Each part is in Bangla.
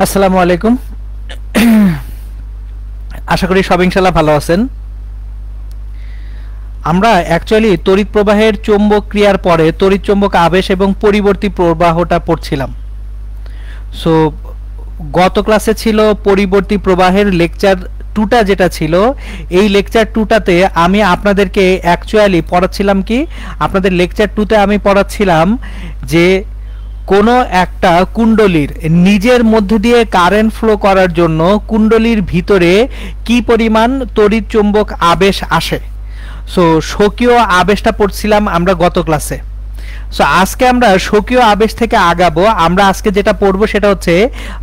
আসসালামু আলাইকুম। আশা করি সব ইনশাআল্লাহ ভালো আছেন। আমরা অ্যাকচুয়ালি তড়িৎ প্রবাহের চৌম্বক ক্রিয়ার পরে তড়িৎ চৌম্বক আবেশ এবং পরিবর্তী প্রবাহটা পড়ছিলাম। সো গত ক্লাসে ছিল পরিবর্তী প্রবাহের লেকচার 2টা, যেটা ছিল এই লেকচার 2টাতে আমি আপনাদেরকে অ্যাকচুয়ালি পড়াচ্ছিলাম কি, আপনাদের লেকচার 2তে আমি পড়াচ্ছিলাম যে কোনো একটা কুণ্ডলীর নিজের মধ্যে দিয়ে কারেন্ট ফ্লো করার জন্য কুণ্ডলীর ভিতরে কি পরিমাণ তড়িৎ চৌম্বক আবেশ আসে। সো স্বকীয় আবেশটা পড়ছিলাম আমরা গত ক্লাসে। সো আজকে আমরা স্বকীয় আবেশ থেকে আগাবো। আমরা আজকে যেটা পড়বো সেটা হচ্ছে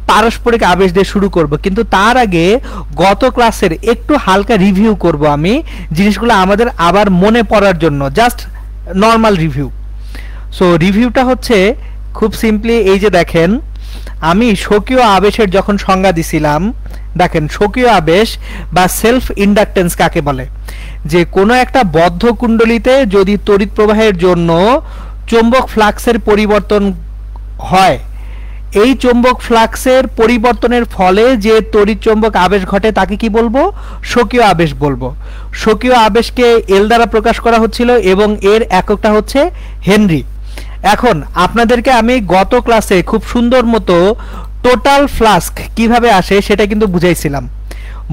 পারস্পরিক আবেশ দিয়ে শুরু করব, কিন্তু তার আগে গত ক্লাসের একটু হালকা রিভিউ করব আমি, জিনিসগুলো আমাদের আবার মনে পড়ার জন্য, জাস্ট নর্মাল রিভিউ। সো রিভিউটা হচ্ছে খুব সিম্পলি এই যে দেখেন, আমি স্বকীয় আবেশের যখন সংজ্ঞা দিছিলাম, দেখেন স্বকীয় আবেশ বা সেলফ ইন্ডাকটেন্স কাকে বলে, যে কোনো একটা বদ্ধ কুণ্ডলীতে যদি তড়িৎ প্রবাহের জন্য চৌম্বক ফ্লাক্সের পরিবর্তন হয়, এই চৌম্বক ফ্লাক্সের পরিবর্তনের ফলে যে তড়িৎ চৌম্বক আবেশ ঘটে তাকে কি বলবো? স্বকীয় আবেশ বলবো। স্বকীয় আবেশকে এল দ্বারা প্রকাশ করা হচ্ছিল এবং এর এককটা হচ্ছে হেনরি। এখন আপনাদেরকে আমি গত ক্লাসে খুব সুন্দর মতো টোটাল ফ্লাস্ক কিভাবে আসে সেটা কিন্তু বুঝাইছিলাম।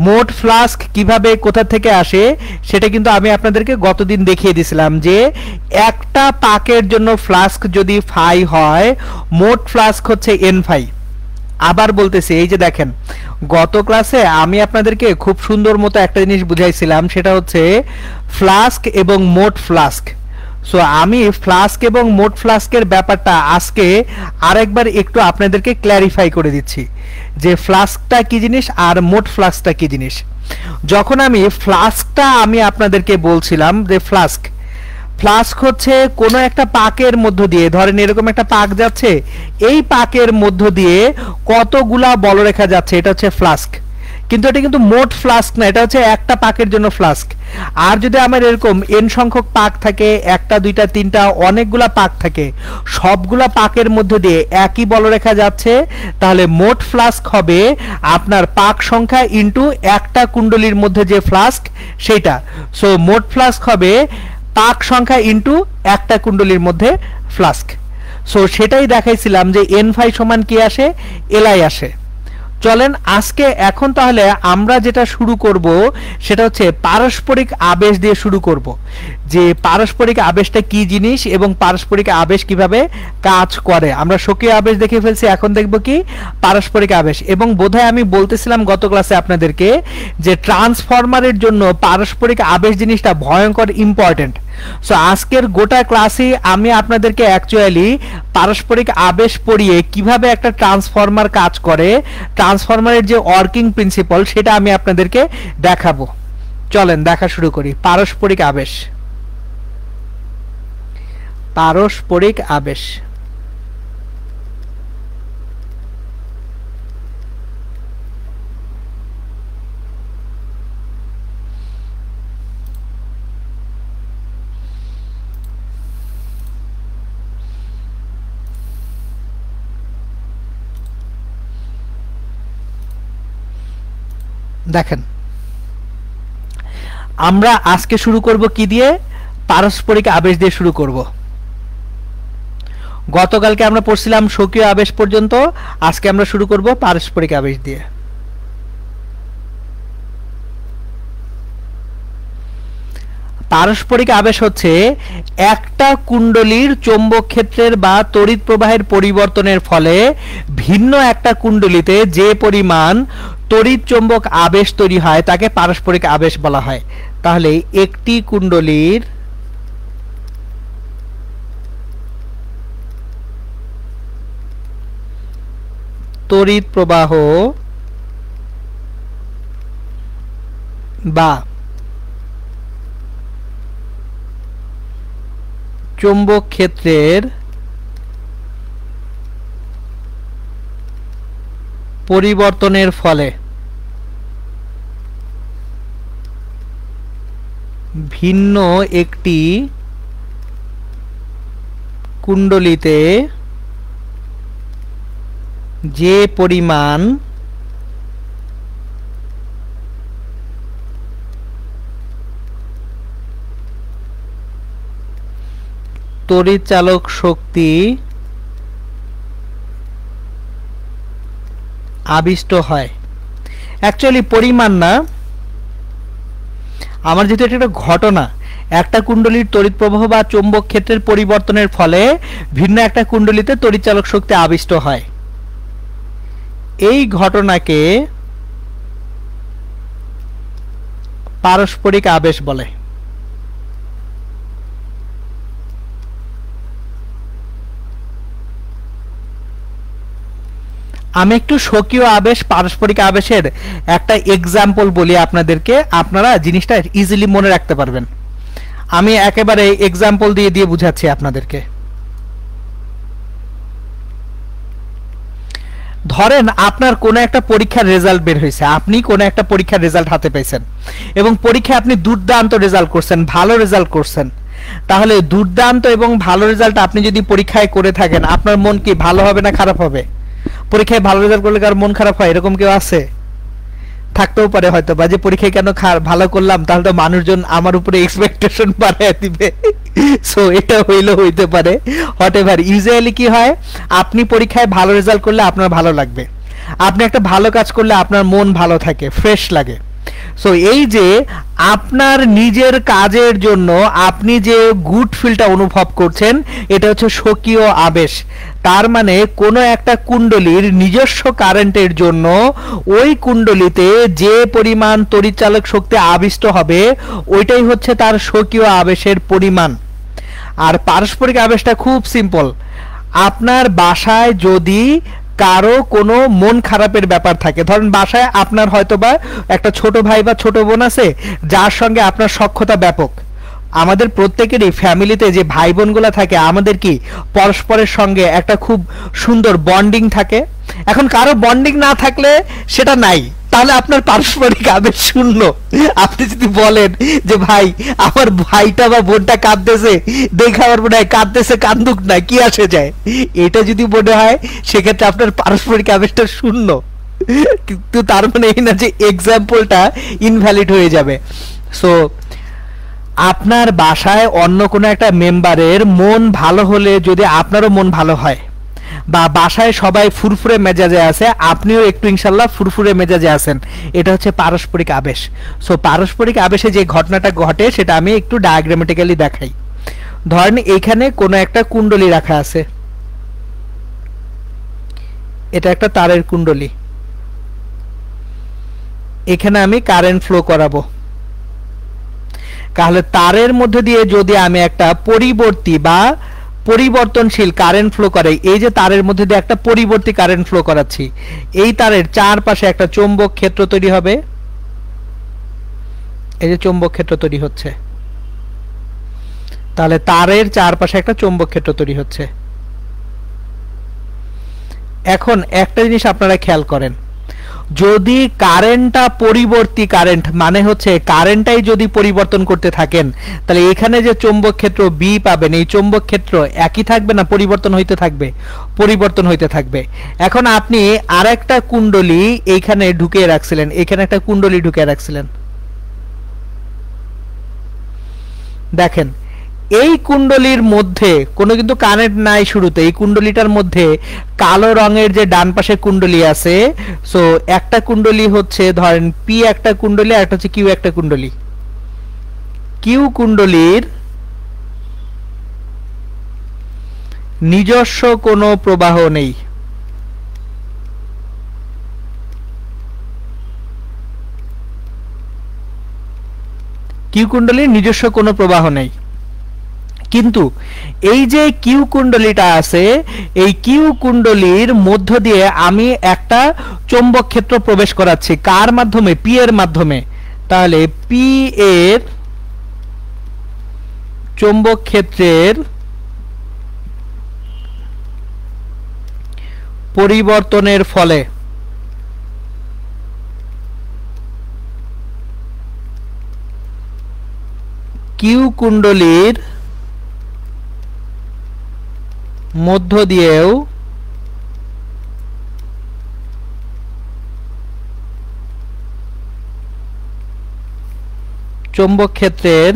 মোট ফ্লাস্ক কিভাবে কোথা থেকে আসে সেটা কিন্তু আমি আপনাদেরকে গতদিন দেখিয়ে দিয়েছিলাম, যে একটা পাকের জন্য ফ্লাস্ক যদি ফাই হয়, মোট ফ্লাস্ক হচ্ছে এন ফাই। আবার বলতেছি, এই যে দেখেন গত ক্লাসে আমি আপনাদেরকে খুব সুন্দর মতো একটা জিনিস বুঝাইছিলাম, সেটা হচ্ছে ফ্লাস্ক এবং মোট ফ্লাস্ক। সো আমি ফ্লাস্ক এবং মোট ফ্লাস্কের ব্যাপারটা আজকে আরেকবার একটু আপনাদেরকে ক্ল্যারিফাই করে দিচ্ছি, যে ফ্লাস্কটা কি জিনিস আর মোট ফ্লাস্কটা কি জিনিস। যখন আমি ফ্লাস্কটা আমি আপনাদেরকে বলছিলাম যে ফ্লাস্ক হচ্ছে কোনো একটা পাকের মধ্য দিয়ে, ধরেন এরকম একটা পাক যাচ্ছে, এই পাকের মধ্য দিয়ে কতগুলা বলরেখা যাচ্ছে, এটা হচ্ছে ফ্লাস্ক। কিন্তু এটা কিন্তু মোট ফ্লাস্ক না, এটা হচ্ছে একটা পাকের জন্য ফ্লাস্ক। আর যদি আমার এরকম এন সংখ্যক পাক থাকে, একটা দুইটা তিনটা অনেকগুলা পাক থাকে, সবগুলা পাকের মধ্যে দিয়ে একই বলরেখা যাচ্ছে, তাহলে মোট ফ্লাস্ক হবে আপনার পাক সংখ্যা ইনটু একটা কুণ্ডলীর মধ্যে যে ফ্লাস্ক সেইটা। সো মোট ফ্লাস্ক হবে পাক সংখ্যা ইনটু একটা কুণ্ডলীর মধ্যে ফ্লাস্ক। সো সেটাই দেখাইছিলাম যে এন ফাই সমান কি আসে, এলআই আসে। চলেন আজকে এখন তাহলে আমরা যেটা শুরু করব সেটা হচ্ছে পারস্পরিক আবেশ দিয়ে শুরু করব, যে পারস্পরিক আবেশটা কি জিনিস এবং পারস্পরিক আবেশ কিভাবে কাজ করে। আমরা স্বকীয় আবেশ দেখে ফেলছি, এখন দেখব কি পারস্পরিক আবেশ। এবং বোধহয় আমি বলতেছিলাম গত ক্লাসে আপনাদেরকে যে ট্রান্সফরমারের জন্য পারস্পরিক আবেশ জিনিসটা ভয়ঙ্কর ইম্পর্টেন্ট। সো আজকের গোটা ক্লাসে আমি আপনাদেরকে অ্যাকচুয়ালি পারস্পরিক আবেশ পড়িয়ে কিভাবে একটা ট্রান্সফরমার কাজ করে, ট্রান্সফরমারের যে ওয়ার্কিং প্রিন্সিপাল সেটা আমি আপনাদেরকে দেখাবো। চলেন দেখা শুরু করি। পারস্পরিক আবেশ। পারস্পরিক আবেশ দেখেন, আমরা আজকে শুরু করব কি দিয়ে? পারস্পরিক আবেশ দিয়ে শুরু করব। গতকালকে আমরা পড়ছিলাম স্বকীয় আবেশ পর্যন্ত, আজকে আমরা শুরু করব পারস্পরিক আবেশ দিয়ে। পারস্পরিক আবেশ হচ্ছে একটা কুণ্ডলীর চৌম্বক ক্ষেত্রের বা তড়িৎ প্রবাহের পরিবর্তনের ফলে ভিন্ন একটা কুণ্ডলীতে যে পরিমাণ তড়িৎ চৌম্বক আবেশ তৈরি হয় তাকে পারস্পরিক আবেশ বলা হয়। তাহলে একটি কুণ্ডলীর তড়িৎ প্রবাহ বা চৌম্বক ক্ষেত্রের পরিবর্তনের ফলে ভিন্ন একটি কুণ্ডলীতে যে পরিমাণ তড়িৎচালক শক্তি আবিষ্ট হয়। অ্যাকচুয়ালি পরিমাণ না, আমার যেহেতু এটা একটা ঘটনা, একটা কুণ্ডলীর তড়িৎ প্রবাহ বা চৌম্বক ক্ষেত্রের পরিবর্তনের ফলে ভিন্ন একটা কুণ্ডলীতে তড়িৎচালক শক্তি আবিষ্ট হয়, এই ঘটনাকে পারস্পরিক আবেশ বলে। আমি একটু স্বকীয় আবেশ পারস্পরিক আবেশের একটা এক্সাম্পল বলি আপনাদেরকে, আপনারা জিনিসটা ইজিলি মনে রাখতে পারবেন। আমি একেবারে এক্সাম্পল দিয়ে দিয়ে বুঝাচ্ছি আপনাদেরকে। ধরেন আপনার কোনো একটা পরীক্ষার রেজাল্ট বের হয়েছে, আপনি কোনো একটা পরীক্ষার রেজাল্ট হাতে পেয়েছেন এবং পরীক্ষায় আপনি দুর্দান্ত রেজাল্ট করছেন, ভালো রেজাল্ট করছেন। তাহলে দুর্দান্ত এবং ভালো রেজাল্ট আপনি যদি পরীক্ষায় করে থাকেন, আপনার মন কি ভালো হবে না খারাপ হবে? পরীক্ষায় ভালো রেজাল্ট করলে কার মন খারাপ হয়? এরকম কেউ আছে? থাকতেও পারে হয়তো, বা যে পরীক্ষায় কেন ভালো করলাম, তাহলে তো মানুষজন আমার উপরে এক্সপেকটেশন বাড়ায় দিবে। সো এটা হইতে পারে, হোয়াটএভার। ইউজুয়ালি কি হয়, আপনি পরীক্ষায় ভালো রেজাল্ট করলে আপনার ভালো লাগবে, আপনি একটা ভালো কাজ করলে আপনার মন ভালো থাকে, ফ্রেশ লাগে। সো এই যে আপনার নিজের কাজের জন্য আপনি যে গুড ফিলটা অনুভব করছেন, এটা হচ্ছে স্বকীয় আবেশ। তার মানে কোনো একটা কুণ্ডলীর নিজস্ব কারেন্টের জন্য ওই কুণ্ডলীতে যে পরিমাণ তড়িৎচালক শক্তি আবিষ্ট হবে, ওইটাই হচ্ছে তার স্বকীয় আবেশের পরিমাণ। আর পারস্পরিক আবেশটা খুব সিম্পল। আপনার বাসায় যদি কারো কোনো মন খারাপের ব্যাপার থাকে, ধরেন বাসায় আপনার হয়তোবা একটা ছোট ভাই বা ছোট বোন আছে যার সঙ্গে আপনার সখ্যতা ব্যাপক। আমাদের প্রত্যেকেরই ফ্যামিলিতে যে ভাই বোনগুলো থাকে, আমাদের কি পরস্পরের সঙ্গে একটা খুব সুন্দর বন্ডিং থাকে। এখন কারো বন্ডিং না থাকলে সেটা নাই, তাহলে আপনার পারস্পরিক আবেশ শূন্য। আপনি যদি বলেন যে ভাই আমার ভাইটা বা বোনটা কাঁদতেছে, দেখে আমার মনে হয় কাঁদতেছে, কান্দুক না, কি আসে যায়, এটা যদি মনে হয় সেক্ষেত্রে আপনার পারস্পরিক আবেশটা শূন্য। কিন্তু তার মানে এই না যে এক্সাম্পলটা ইনভ্যালিড হয়ে যাবে। সো আপনার বাসায় অন্য কোনো একটা মেম্বারের মন ভালো হলে যদি আপনারও মন ভালো হয়, বা বাসায় সবাই ফুরফুরে মেজাজে আছে, আপনিও একটু ইনশাল্লাহ ফুরফুরে মেজাজে আছেন, এটা হচ্ছে পারস্পরিক আবেশ। সো পারস্পরিক আবেশে যে ঘটনাটা ঘটে সেটা আমি একটু ডায়াগ্রামেটিক্যালি দেখাই। ধরেন এইখানে কোনো একটা কুণ্ডলী রাখা আছে, এটা একটা তারের কুণ্ডলী, এখানে আমি কারেন্ট ফ্লো করাবো। তাহলে তারের মধ্যে দিয়ে যদি আমি একটা পরিবর্তী বা পরিবর্তনশীল কারেন্ট ফ্লো করে, এই যে তারের মধ্যে দিয়ে একটা পরিবর্তী কারেন্ট ফ্লো করাচ্ছি, এই তারের চারপাশে একটা চৌম্বক ক্ষেত্র তৈরি হবে। এই যে চৌম্বক ক্ষেত্র তৈরি হচ্ছে, তাহলে তারের চারপাশে একটা চৌম্বক ক্ষেত্র তৈরি হচ্ছে। এখন একটা জিনিস আপনারা খেয়াল করেন, যদি কারেন্টটা পরিবর্তী কারেন্ট, মানে হচ্ছে কারেন্টটাই যদি পরিবর্তন করতে থাকেন, তাহলে এখানে যে চৌম্বক ক্ষেত্র বি পাবেন, এই চৌম্বক ক্ষেত্র একই থাকবে না পরিবর্তন হইতে থাকবে? পরিবর্তন হইতে থাকবে। এখন আপনি আরেকটা কুণ্ডলী এইখানে ঢুকিয়ে রাখছিলেন, এখানে একটা কুণ্ডলী ঢুকিয়ে রাখছিলেন, দেখেন এই কুণ্ডলীর মধ্যে কোনো কিন্তু কারেন্ট নাই শুরুতে, এই কুণ্ডলীটার মধ্যে কালো রঙের যে ডান পাশে কুণ্ডলী আছে, সো একটা কুণ্ডলী হচ্ছে ধরেন পি একটা কুণ্ডলী, আর একটা হচ্ছে কিউ একটা কুণ্ডলী। কিউ কুণ্ডলীর নিজস্ব কোনো প্রবাহ নেই, কিউ কুণ্ডলীর নিজস্ব কোনো প্রবাহ নেই। কিন্তু এই যে কিউ কুণ্ডলীটা আছে, এই কিউ কুণ্ডলীর মধ্য দিয়ে আমি একটা চৌম্বক ক্ষেত্র প্রবেশ করাচ্ছি, কার মাধ্যমে? পি এর মাধ্যমে। তাহলে পি এর চৌম্বক ক্ষেত্রের পরিবর্তনের ফলে কিউ কুণ্ডলীর মধ্য দিয়েও চৌম্বক ক্ষেত্রের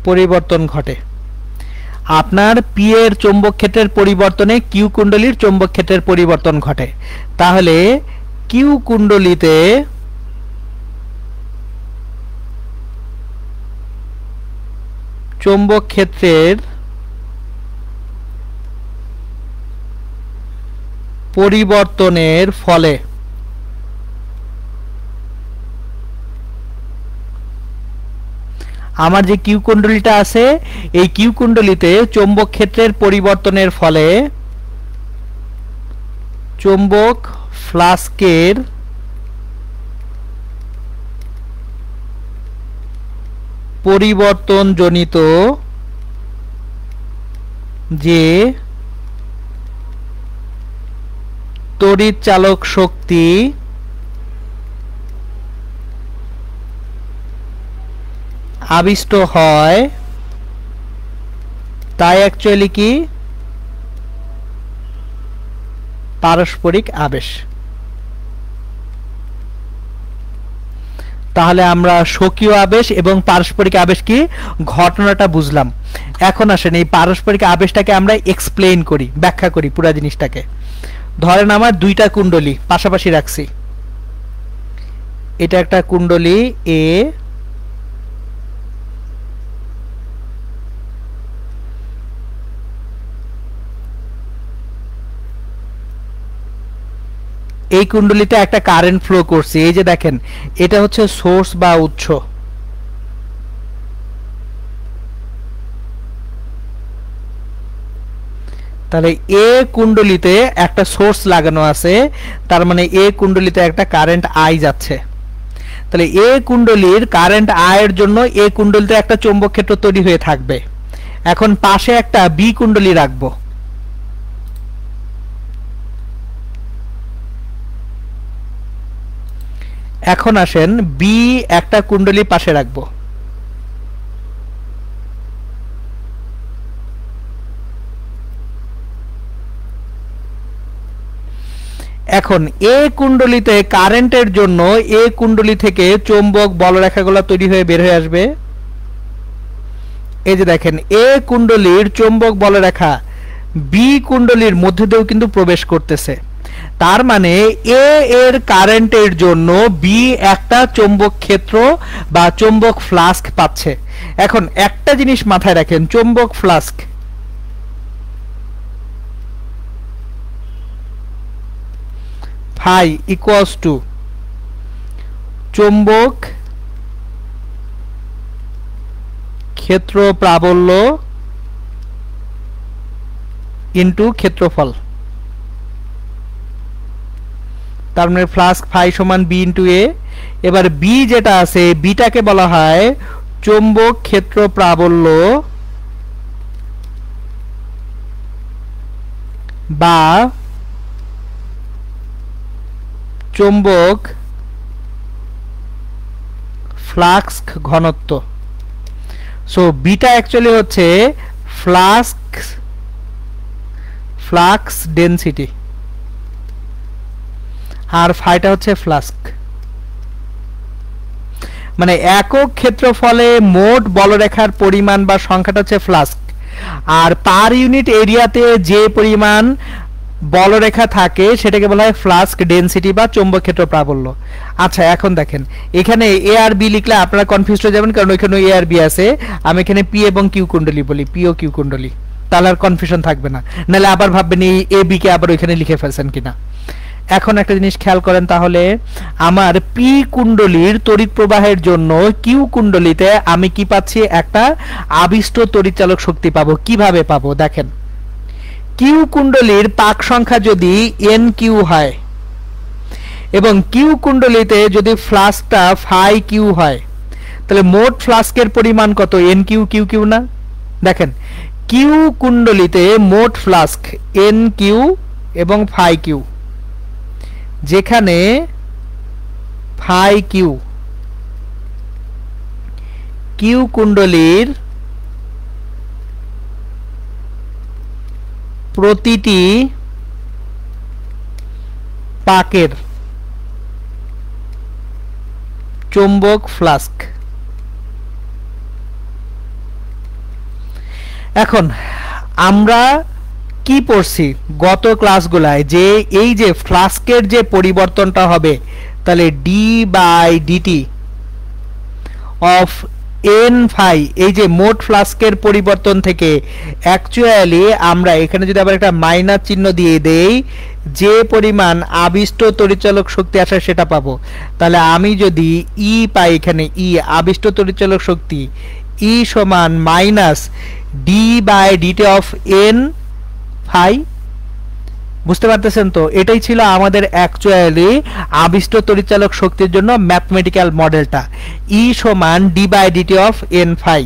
পরিবর্তন ঘটে। আপনার পি এর চৌম্বক ক্ষেত্রের পরিবর্তনে কিউ কুণ্ডলীর চৌম্বক ক্ষেত্রের পরিবর্তন ঘটে। তাহলে কিউ কুণ্ডলীতে চৌম্বক ক্ষেত্রের পরিবর্তনের ফলে আমার যে কিউ কুণ্ডলীটা আছে এই কিউ কুণ্ডলীতে চৌম্বক ক্ষেত্রের পরিবর্তনের ফলে চৌম্বক ফ্লাস্কের পরিবর্তনজনিত যে তড়িৎ চালক শক্তি আবিষ্ট হয় তাই অ্যাকচুয়ালি কি পারস্পরিক আবেশ। তাহলে আমরা স্বকীয় আবেশ এবং পারস্পরিক আবেশ কি ঘটনাটা বুঝলাম। এখন আসেন এই পারস্পরিক আবেশটাকে আমরা এক্সপ্লেইন করি, ব্যাখ্যা করি পুরো জিনিসটাকে। ধরেন আমার দুইটা কুণ্ডলী পাশাপাশি রাখছি, এটা একটা কুণ্ডলী এ, এই কুণ্ডলীতে একটা কারেন্ট ফ্লো করছে, এই যে দেখেন এটা হচ্ছে সোর্স বা উৎস। তাহলে এ কুণ্ডলীতে একটা সোর্স লাগানো আছে, তার মানে এ কুণ্ডলীতে একটা কারেন্ট আই যাচ্ছে। তাহলে এ কুণ্ডলীর কারেন্ট আই এর জন্য এ কুণ্ডলীতে একটা চৌম্বক ক্ষেত্র তৈরি হয়ে থাকবে। এখন পাশে একটা বি কুণ্ডলী রাখবো, এখন আসেন বি একটা কুণ্ডলী পাশে রাখবো। এখন এ কুণ্ডলীতে কারেন্টের জন্য এ কুণ্ডলী থেকে চৌম্বক বলরেখাগুলো তৈরি হয়ে বের হয়ে আসবে। এই যে দেখেন এ কুণ্ডলীর চৌম্বক বলরেখা বি কুণ্ডলীর মধ্যে দিয়েও কিন্তু প্রবেশ করতেছে। তার মানে এ এর কারেন্টের জন্য বি একটা চৌম্বক ক্ষেত্র বা চৌম্বক ফ্লাস্ক পাচ্ছে। এখন একটা জিনিস মাথায় রাখেন, চৌম্বক ফ্লাস্ক ফাই ইকুয়ালস টু চৌম্বক ক্ষেত্র প্রাবল্য ইনটু ক্ষেত্রফল। তার মানে ফ্লাস্ক ফাই সমান বি ইনটু এ। এবার বি যেটা আছে বিটাকে বলা হয় চৌম্বক ক্ষেত্র প্রাবল্য বা চৌম্বক ফ্লাক্স ঘনত্ব। সো বিটা অ্যাকচুয়ালি হচ্ছে ফ্লাক্স ডেনসিটি আর ফাইটা হচ্ছে ফ্লাস্ক। মানে একক ক্ষেত্রফলে মোট বলরেখার পরিমাণ বা সংখ্যাটা হচ্ছে ফ্লাস্ক, আর পার ইউনিট এরিয়াতে যে পরিমাণ বলরেখা থাকে সেটাকে বলা হয় ফ্লাস্ক ডেনসিটি বা চৌম্বক ক্ষেত্র প্রাবল্য। আচ্ছা এখন দেখেন এখানে এ আর বি লিখলে আপনারা কনফিউজ হয়ে যাবেন, কারণ ওইখানে এ আর বি আছে। আমি এখানে পি এবং কিউ কুণ্ডলী বলি, পি ও কিউ কুণ্ডলী, তাহলে আর কনফিউশন থাকবে না। নাহলে আবার ভাববেন এই এ বি কে আবার ওইখানে লিখে ফেলছেন কিনা। এখন একটা জিনিস খেয়াল করেন, তাহলে আমার পি কুণ্ডলীর তড়িৎ প্রবাহের জন্য কিউ কুণ্ডলীতে আমি কি পাচ্ছি, একটা আবিষ্ট তড়িৎ চালক শক্তি পাবো। কিভাবে পাবো দেখেন, কিউ কুণ্ডলীর পাক সংখ্যা যদি এন কিউ হয় এবং কিউ কুণ্ডলীতে যদি ফ্লাস্কটা ফাই কিউ হয়, তাহলে মোট ফ্লাস্কের পরিমাণ কত, এন কিউ কিউ কিউ না। দেখেন কিউ কুণ্ডলীতে মোট ফ্লাস্ক এন কিউ এবং ফাই কিউ, যেখানে ফাই কিউ কিউ কুণ্ডলীর প্রতিটি পাকের চৌম্বক ফ্লাস্ক। এখন আমরা কি পড়ছি গত ক্লাসগুলায় যে এই যে ফ্লাস্কের যে পরিবর্তনটা হবে, তাহলে D by DT of N phi, এই যে মোট ফ্লাস্কের পরিবর্তন থেকে অ্যাকচুয়ালি আমরা এখানে যদি আবার একটা মাইনাস চিহ্ন দিয়ে দেই, যে পরিমাণ আবিষ্ট তড়িৎচালক শক্তি আসে সেটা পাবো। তাহলে আমি যদি ই পাই, এখানে ই আবিষ্ট তড়িৎচালক শক্তি, ই সমান minus D by DT of N phi. বুঝতে পারতেছেন তো? এটাই ছিল আমাদের অ্যাকচুয়ালি আবিষ্ট তড়িৎচালক শক্তির জন্য ম্যাথমেটিক্যাল মডেলটা, ই সমান D by DT of N phi.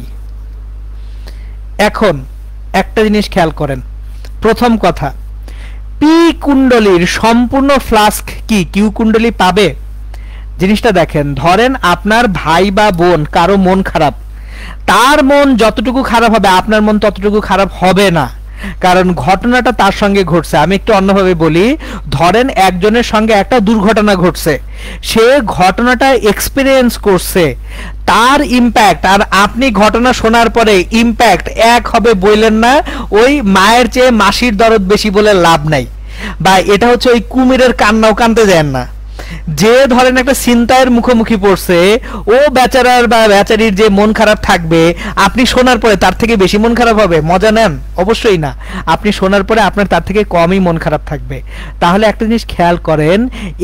এখন একটা জিনিস খেয়াল করেন, প্রথম কথা, পি কুণ্ডলীর সম্পূর্ণ ফ্লাস্ক কি কিউ কুণ্ডলী পাবে? জিনিসটা দেখেন, ধরেন আপনার ভাই বা বোন কারো মন খারাপ, তার মন যতটুকু খারাপ হবে আপনার মন ততটুকু খারাপ হবে না, কারণ ঘটনাটা তার সঙ্গে ঘটছে। আমি একটু অন্যভাবে বলি, ধরেন একজনের সঙ্গে একটা দুর্ঘটনা ঘটছে, সে ঘটনাটা এক্সপিরিয়েন্স করছে, তার ইম্প্যাক্ট আর আপনি ঘটনা শোনার পরে ইম্প্যাক্ট এক হবে বললেন না। ওই মায়ের চেয়ে মাসির দরদ বেশি বলে লাভ নাই, বা এটা হচ্ছে ওই কুমিরের কান্নাও কানতে দেন না। যে ধরেন একটা চিন্তায়ের মুখোমুখি পড়ছে, ও বেচারার বা বেচারির যে মন খারাপ থাকবে, আপনি শোনার পরে তার থেকে বেশি মন খারাপ হবে? মজা নেন? অবশ্যই না। আপনি শোনার পরে আপনার তার থেকে কমই মন খারাপ থাকবে। তাহলে একটা জিনিস খেয়াল করেন,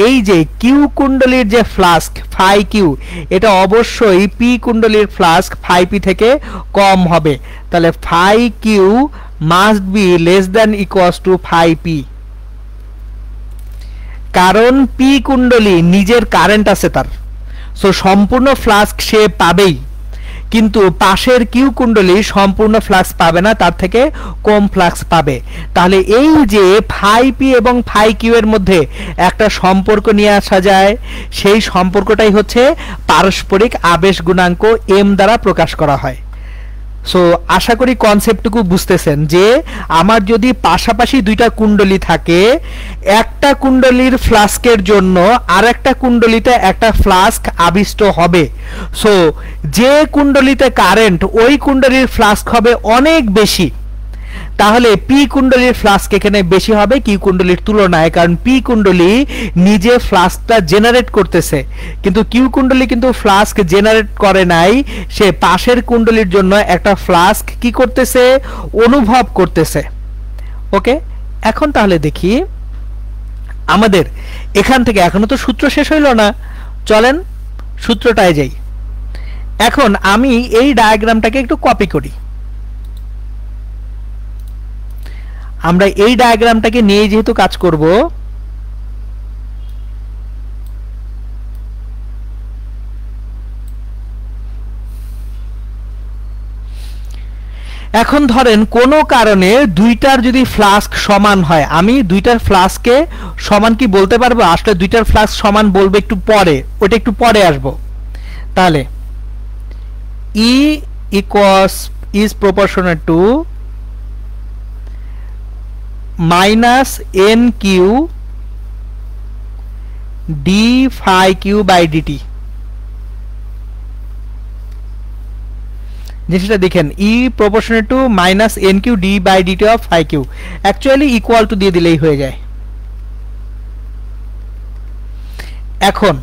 এই যে কিউ কুণ্ডলীর যে ফ্লাস্ক ফাই কিউ, এটা অবশ্যই পি কুণ্ডলীর ফ্লাস্ক ফাই পি থেকে কম হবে। তাহলে phi Q must be less than equals to phi P, কারণ পি কুণ্ডলী নিজের কারেন্ট আছে তার, সো সম্পূর্ণ ফ্লাস্ক সে পাবেই, কিন্তু পাশের কিউ কুণ্ডলী সম্পূর্ণ ফ্লাক্স পাবে না, তার থেকে কম ফ্লাক্স পাবে। তাহলে এই যে ফাই পি এবং ফাই কিউ এর মধ্যে একটা সম্পর্ক নিয়ে আসা যায়, সেই সম্পর্কটাই হচ্ছে পারস্পরিক আবেশ গুণাঙ্ক এম দ্বারা প্রকাশ করা হয়। সো আশা করি কনসেপ্টটুকু বুঝতেছেন যে আমার যদি পাশাপাশি দুইটা কুণ্ডলী থাকে, একটা কুণ্ডলীর ফ্লাস্কের জন্য আর একটা কুণ্ডলীতে একটা ফ্লাস্ক আবিষ্ট হবে। সো যে কুণ্ডলীতে কারেন্ট, ওই কুণ্ডলীর ফ্লাস্ক হবে অনেক বেশি, তাহলে পি কুণ্ডলীর ফ্লাস্ক এখানে বেশি হবে কিউ কুণ্ডলীর তুলনায়, কারণ পি কুণ্ডলী নিজে ফ্লাস্কটা জেনারেট করতেছে, কিন্তু কিউ কুণ্ডলী কিন্তু ফ্লাস্ক জেনারেট করে নাই, সে পাশের কুণ্ডলীর জন্য একটা ফ্লাস্ক কি করতেছে? অনুভব করতেছে। ওকে, এখন তাহলে দেখি আমাদের এখান থেকে, এখনো তো সূত্র শেষ হইল না, চলেন সূত্রটায় যাই। এখন আমি এই ডায়াগ্রামটাকে একটু কপি করি। আমরা এই ডায়াগ্রামটাকে নিয়ে যেহেতু কাজ করব, এখন ধরেন কোনো কারণে দুইটার যদি ফ্লাস্ক সমান হয়, আমি দুইটার ফ্লাস্কে সমান কি বলতে পারবো? আসলে দুইটার ফ্লাস্ক সমান বলবো একটু পরে, ওটা একটু পরে আসবো। তাহলে E is proportional to minus NQ d phi q by dt। জিনিসটা দেখেন, E proportional to minus NQ d by dt of phi q, actually equal to দিয়ে দিলেই হয়ে যায়। এখন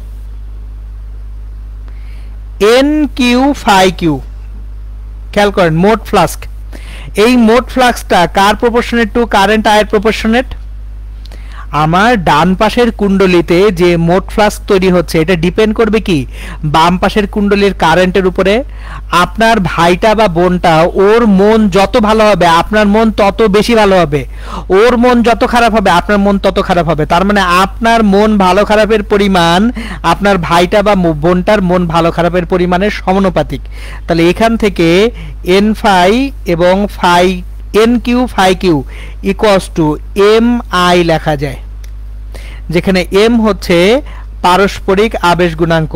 NQ phi q খেয়াল করেন, মোট ফ্লাস্ক, এই মোট ফ্লাক্সটা কার প্রপোর্শনেট টু কারেন্ট আয়ের প্রপোর্শনেট? আমার ডান পাশের কুণ্ডলীতে যে মোট ফ্লাক্স তৈরি হচ্ছে এটা ডিপেন্ড করবে কি বাম পাশের কুণ্ডলীর কারেন্টের উপরে। আপনার ভাইটা বা বোনটা, ওর মন যত ভালো হবে আপনার মন তত বেশি ভালো হবে, ওর মন যত খারাপ হবে আপনার মন তত খারাপ হবে। তার মানে আপনার মন ভালো খারাপের পরিমাণ আপনার ভাইটা বা বোনটার মন ভালো খারাপের পরিমাণের সমানুপাতিক। তাহলে এখান থেকে এন ফাই এবং phi N Q phi Q equals to M I লেখা যায়, যেখানে এম হচ্ছে পারস্পরিক আবেশ গুণাঙ্ক।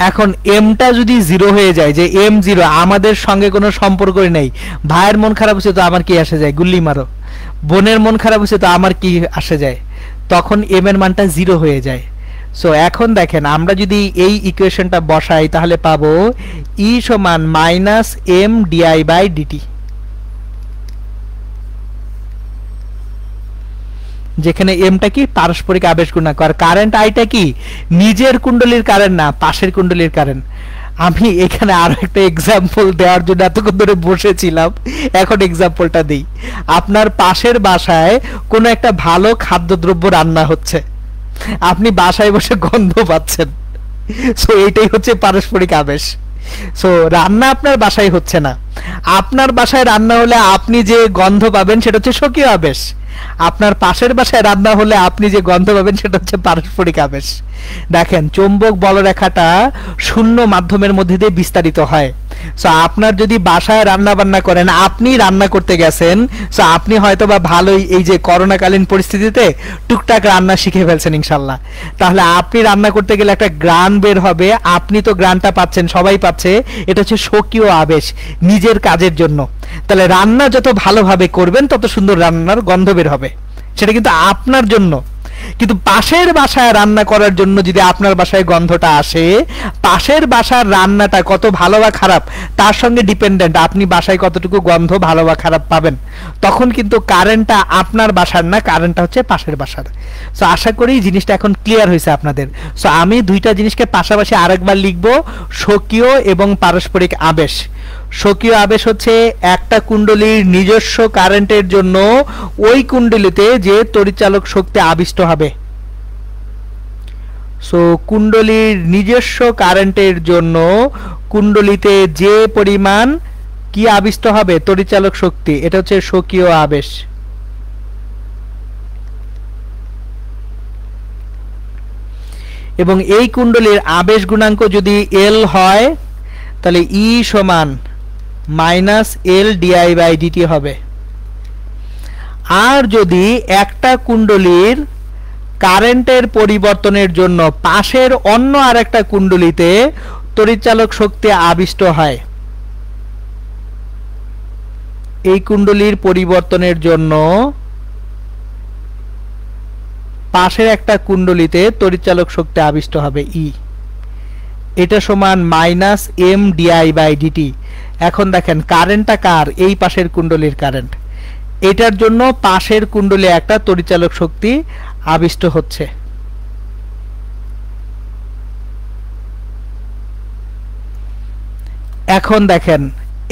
এখন এমটা যদি জিরো হয়ে যায়, যে এম জিরো, আমাদের সঙ্গে কোনো সম্পর্কই নেই, ভাইয়ের মন খারাপ হচ্ছে তো আমার কি আসে যায়, গুল্লি মারো, বোনের মন খারাপ হচ্ছে তো আমার কি আসে যায়, তখন এম এর মানটা জিরো হয়ে যায়। সো এখন দেখেন আমরা যদি এই ইকুয়েশনটা বসাই তাহলে পাবো ই সমান minus M DI by DT, যেখানে এমটা কি পারস্পরিক আবেশ গুণাঙ্ক, আর কারেন্ট আইটা কি নিজের কুণ্ডলীর কারেন্ট না, পাশের কুণ্ডলীর কারেন্ট। আমি এখানে আরো একটা এক্সাম্পল দেওয়ার জন্য এতক্ষণ ধরে বসেছিলাম, এখন এক্সাম্পলটা দিই। আপনার পাশের বাসায় কোনো একটা ভালো খাদ্যদ্রব্য রান্না হচ্ছে, আপনি বাসায় বসে গন্ধ পাচ্ছেন, সো এটাই হচ্ছে পারস্পরিক আবেশ। সো রান্না আপনার বাসায় হচ্ছে না, আপনার বাসায় রান্না হলে আপনি যে গন্ধ পাবেন সেটা হচ্ছে স্বকীয় আবেশ, আপনার পাশের বাসায় রান্না হলে আপনি যে গন্ধ পাবেন সেটা হচ্ছে পারস্পরিক আবেশ। দেখেন চৌম্বক বলরেখাটা শূন্য মাধ্যমের মধ্যে দিয়ে বিস্তারিত হয়। সো আপনার যদি বাসায় রান্না বান্না করেন, আপনি রান্না করতে গেছেন, সো আপনি হয়তো বা ভালোই এই যে করোনাকালীন পরিস্থিতিতে টুকটাক রান্না শিখে ফেলছেন ইনশাল্লাহ, তাহলে আপনি রান্না করতে গেলে একটা গ্রান বের হবে, আপনি তো গ্রানটা পাচ্ছেন, সবাই পাচ্ছে, এটা হচ্ছে স্বকীয় আবেশ নিজের কাজের জন্য। তাহলে রান্না যত ভালোভাবে করবেন তত সুন্দর রান্নার গন্ধ বের হবে, সেটা কিন্তু আপনার জন্য। কিন্তু পাশের বাসায় রান্না করার জন্য যদি আপনার বাসায় গন্ধটা আসে, পাশের বাসার রান্নাটা কত ভালো বা খারাপ তার সঙ্গে ডিপেন্ডেন্ট আপনি বাসায় কতটুকু গন্ধ ভালো বা খারাপ পাবেন। তখন কিন্তু কারেন্টটা আপনার বাসার না, কারেন্টটা হচ্ছে পাশের বাসার। সো আশা করি জিনিসটা এখন ক্লিয়ার হয়েছে আপনাদের। সো আমি দুইটা জিনিসকে পাশাপাশি আরেকবার লিখবো, স্বকীয় এবং পারস্পরিক আবেশ। স্বকীয় আবেশ হচ্ছে একটা কুণ্ডলীর নিজস্ব কারেন্টের জন্য ওই কুণ্ডলীতে যে তড়িৎচালক শক্তি আবিষ্ট হবে। সো কুণ্ডলীর নিজস্ব কারেন্টের জন্য কুণ্ডলীতে যে পরিমাণ কি আবিষ্ট হবে, তড়িৎচালক শক্তি, এটা হচ্ছে স্বকীয় আবেশ। এবং এই কুণ্ডলীর আবেশ গুণাঙ্ক যদি এল হয় তাহলে ই সমান minus L DI by DT হবে। আর যদি একটা কুণ্ডলীর কারেন্টের পরিবর্তনের জন্য পাশের অন্য আরেকটা কুণ্ডলীতে তড়িৎচালক শক্তি আবিষ্ট হয়, এই কুণ্ডলীর পরিবর্তনের জন্য পাশের একটা কুণ্ডলীতে তড়িৎচালক শক্তি আবিষ্ট হবে ই, এটা সমান minus M DI by DT. এখন দেখেন কারেন্টটা কার, এই পাশের কুণ্ডলীর কারেন্ট, এটার জন্য পাশের কুণ্ডলে একটা তড়িৎচালক শক্তি আবিষ্ট হচ্ছে। এখন দেখেন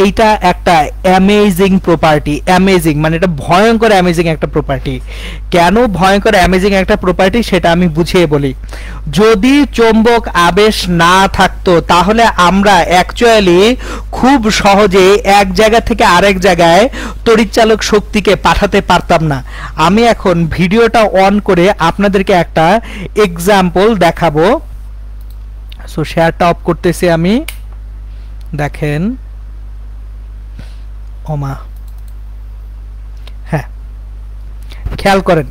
এইটা একটা অ্যামেজিং প্রপার্টি, অ্যামেজিং মানে এটা ভয়ঙ্কর অ্যামেজিং একটা প্রপার্টি। কেন ভয়ঙ্কর অ্যামেজিং একটা প্রপার্টি সেটা আমি বুঝিয়ে বলি। যদি চৌম্বক আবেশ না থাকতো তাহলে আমরা অ্যাকচুয়ালি খুব সহজে এক জায়গা থেকে আরেক জায়গায় তড়িৎচালক শক্তিকে পাঠাতে পারতাম না। আমি এখন ভিডিওটা অন করে আপনাদেরকে একটা এক্সাম্পল দেখাবো। সো শেয়ারটা অফ করতেছি আমি, দেখেন ওমা, হ্যাঁ খেয়াল করেন,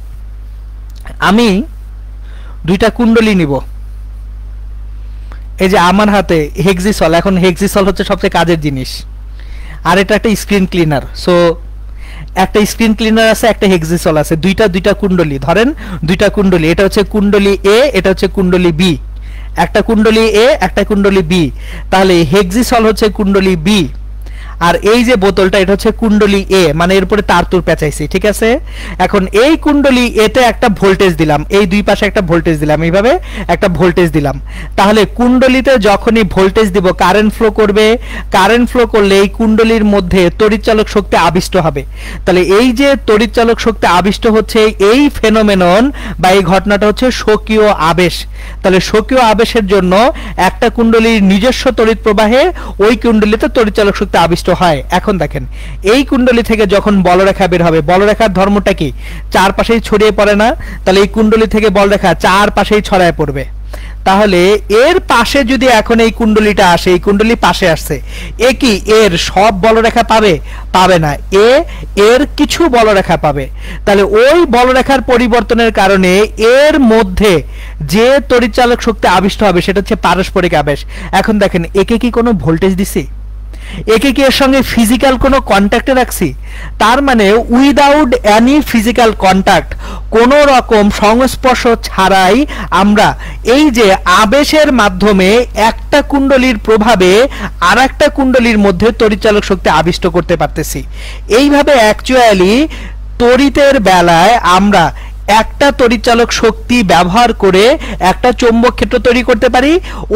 আমি দুইটা কুণ্ডলী নিব, এই যে আমার হাতে হেক্সিসল, এখন হেক্সিসল হচ্ছে সবচেয়ে কাজের জিনিস, আর এটা একটা স্ক্রিন ক্লিনার। সো একটা স্ক্রিন ক্লিনার আছে, একটা হেক্সিসল আছে, দুইটা কুণ্ডলী, ধরেন দুইটা কুণ্ডলী, এটা হচ্ছে কুণ্ডলী এ, এটা হচ্ছে কুণ্ডলী বি, একটা কুণ্ডলী এ একটা কুণ্ডলী বি, তাহলে হেক্সিসল হচ্ছে কুণ্ডলী বি, আর এই যে বোতলটা এটা হচ্ছে কুণ্ডলী এ, মানে এর উপরে তার তুর পেঁচাইছি, ঠিক আছে। এখন এই কুণ্ডলী এতে একটা ভোল্টেজ দিলাম, এই দুই পাশে একটা ভোল্টেজ দিলাম, এইভাবে একটা ভোল্টেজ দিলাম, তাহলে কুণ্ডলীতে যখনই ভোল্টেজ দিব কারেন্ট ফ্লো করবে, কারেন্ট ফ্লো করলে এই কুণ্ডলীর মধ্যে তড়িৎচালক শক্তি আবিষ্ট হবে। তাহলে এই যে তড়িৎচালক শক্তি আবিষ্ট হচ্ছে, এই ফেনোমেনন বা এই ঘটনাটা হচ্ছে স্বকীয় আবেশ। তাহলে স্বকীয় আবেশের জন্য একটা কুণ্ডলীর নিজস্ব তড়িৎ প্রবাহে ওই কুণ্ডলীতে তড়িৎচালক শক্তি আবিষ্ট হয়। এখন দেখেন এই কুণ্ডলী থেকে যখন বলরেখা বের হবে, বলরেখার ধর্মটা কি, চারপাশেই ছড়িয়ে পড়ে না, তাহলে এই কুণ্ডলী থেকে বলরেখা চারপাশেই ছড়ায় পড়বে। তাহলে এর পাশে যদি এখন এই কুণ্ডলীটা আসে, এই কুণ্ডলী পাশে আসছে, এ কি এর সব বলরেখা পাবে? পাবে না। এর কিছু বলরেখা পাবে। তাহলে ওই বলরেখার পরিবর্তনের কারণে এর মধ্যে যে তড়িৎচালক শক্তি আবিষ্ট হবে সেটা হচ্ছে পারস্পরিক আবেশ। এখন দেখেন একে কি কোনো ভোল্টেজ দিছি? একে কি এর সঙ্গে ফিজিক্যাল কোনো কন্ট্যাক্টে রাখছি? তার মানে উইদাউট এনি ফিজিক্যাল কন্ট্যাক্ট, কোনো রকম সংস্পর্শ ছাড়াই আমরা এই যে আবেশের মাধ্যমে একটা কুণ্ডলীর প্রভাবে আর একটা কুণ্ডলীর মধ্যে তড়িৎচালক শক্তি আবিষ্ট করতে পারতেছি। এইভাবে অ্যাকচুয়ালি তড়িতের বেলায় আমরা একটা তড়িৎচালক শক্তি ব্যবহার করে একটা চৌম্বক ক্ষেত্র তৈরি করতে পারি।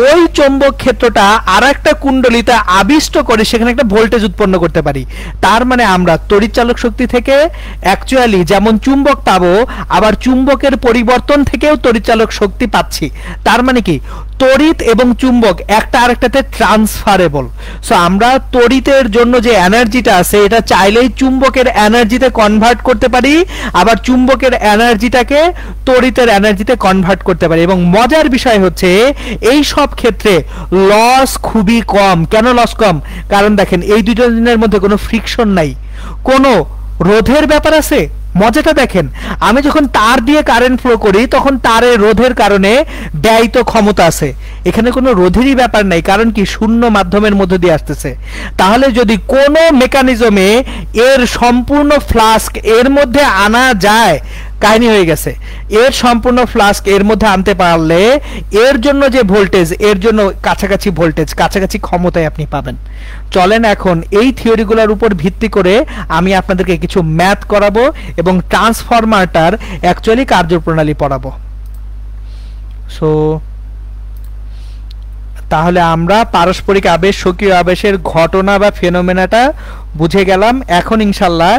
ওই চৌম্বক ক্ষেত্রটা আর একটা কুণ্ডলীতে আবিষ্ট করে সেখানে একটা ভোল্টেজ উৎপন্ন করতে পারি। তার মানে আমরা তড়িৎচালক শক্তি থেকে অ্যাকচুয়ালি যেমন চুম্বক পাবো, আবার চুম্বকের পরিবর্তন থেকেও তড়িৎচালক শক্তি পাচ্ছি। তার মানে কি তড়িৎ এবং চুম্বক একটা আরেকটাতে ট্রান্সফারেবল। সো আমরা তড়িতের জন্য যে এনার্জিটা আছে এটা চাইলেই চুম্বকের এনার্জিতে কনভার্ট করতে পারি, আবার চুম্বকের এনার্জিটাকে তড়িতের এনার্জিতে কনভার্ট করতে পারি। এবং মজার বিষয় হচ্ছে এই সব ক্ষেত্রে লস খুবই কম। কেন লস কম? কারণ দেখেন এই দুজনের মধ্যে কোনো ফ্রিকশন নাই, কোনো রোধের ব্যাপার আছে। মজাটা দেখেন, আমি যখন তার দিয়ে কারেন্ট ফ্লো করি তখন তারের রোধের কারণে ব্যয়িত ক্ষমতা আছে, এখানে কোনো রোধেরই ব্যাপার নাই। কারণ কি শূন্য মাধ্যমের মধ্য দিয়ে আসতেছে। তাহলে যদি কোনো মেকানিজমে এর সম্পূর্ণ ফ্লাস্ক এর মধ্যে আনা যায়, কাহিনী হয়ে গেছে। এর সম্পূর্ণ ফ্লাস্ক এর মধ্যে আনতে পারলে এর জন্য যে ভোল্টেজ, এর জন্য কাছাকাছি ভোল্টেজ, কাছাকাছি ক্ষমতায় আপনি পাবেন। চলেন এখন এই থিওরিগুলোর উপর ভিত্তি করে আমি আপনাদেরকে কিছু ম্যাথ করাবো এবং ট্রান্সফরমারটার অ্যাকচুয়ালি কার্যপ্রণালী পড়াবো। সো তাহলে আমরা পারস্পরিক আবেশ, স্বকীয় আবেশের ঘটনা বা ফেনোমেনাটা বুঝে গেলাম। এখন ইনশাল্লাহ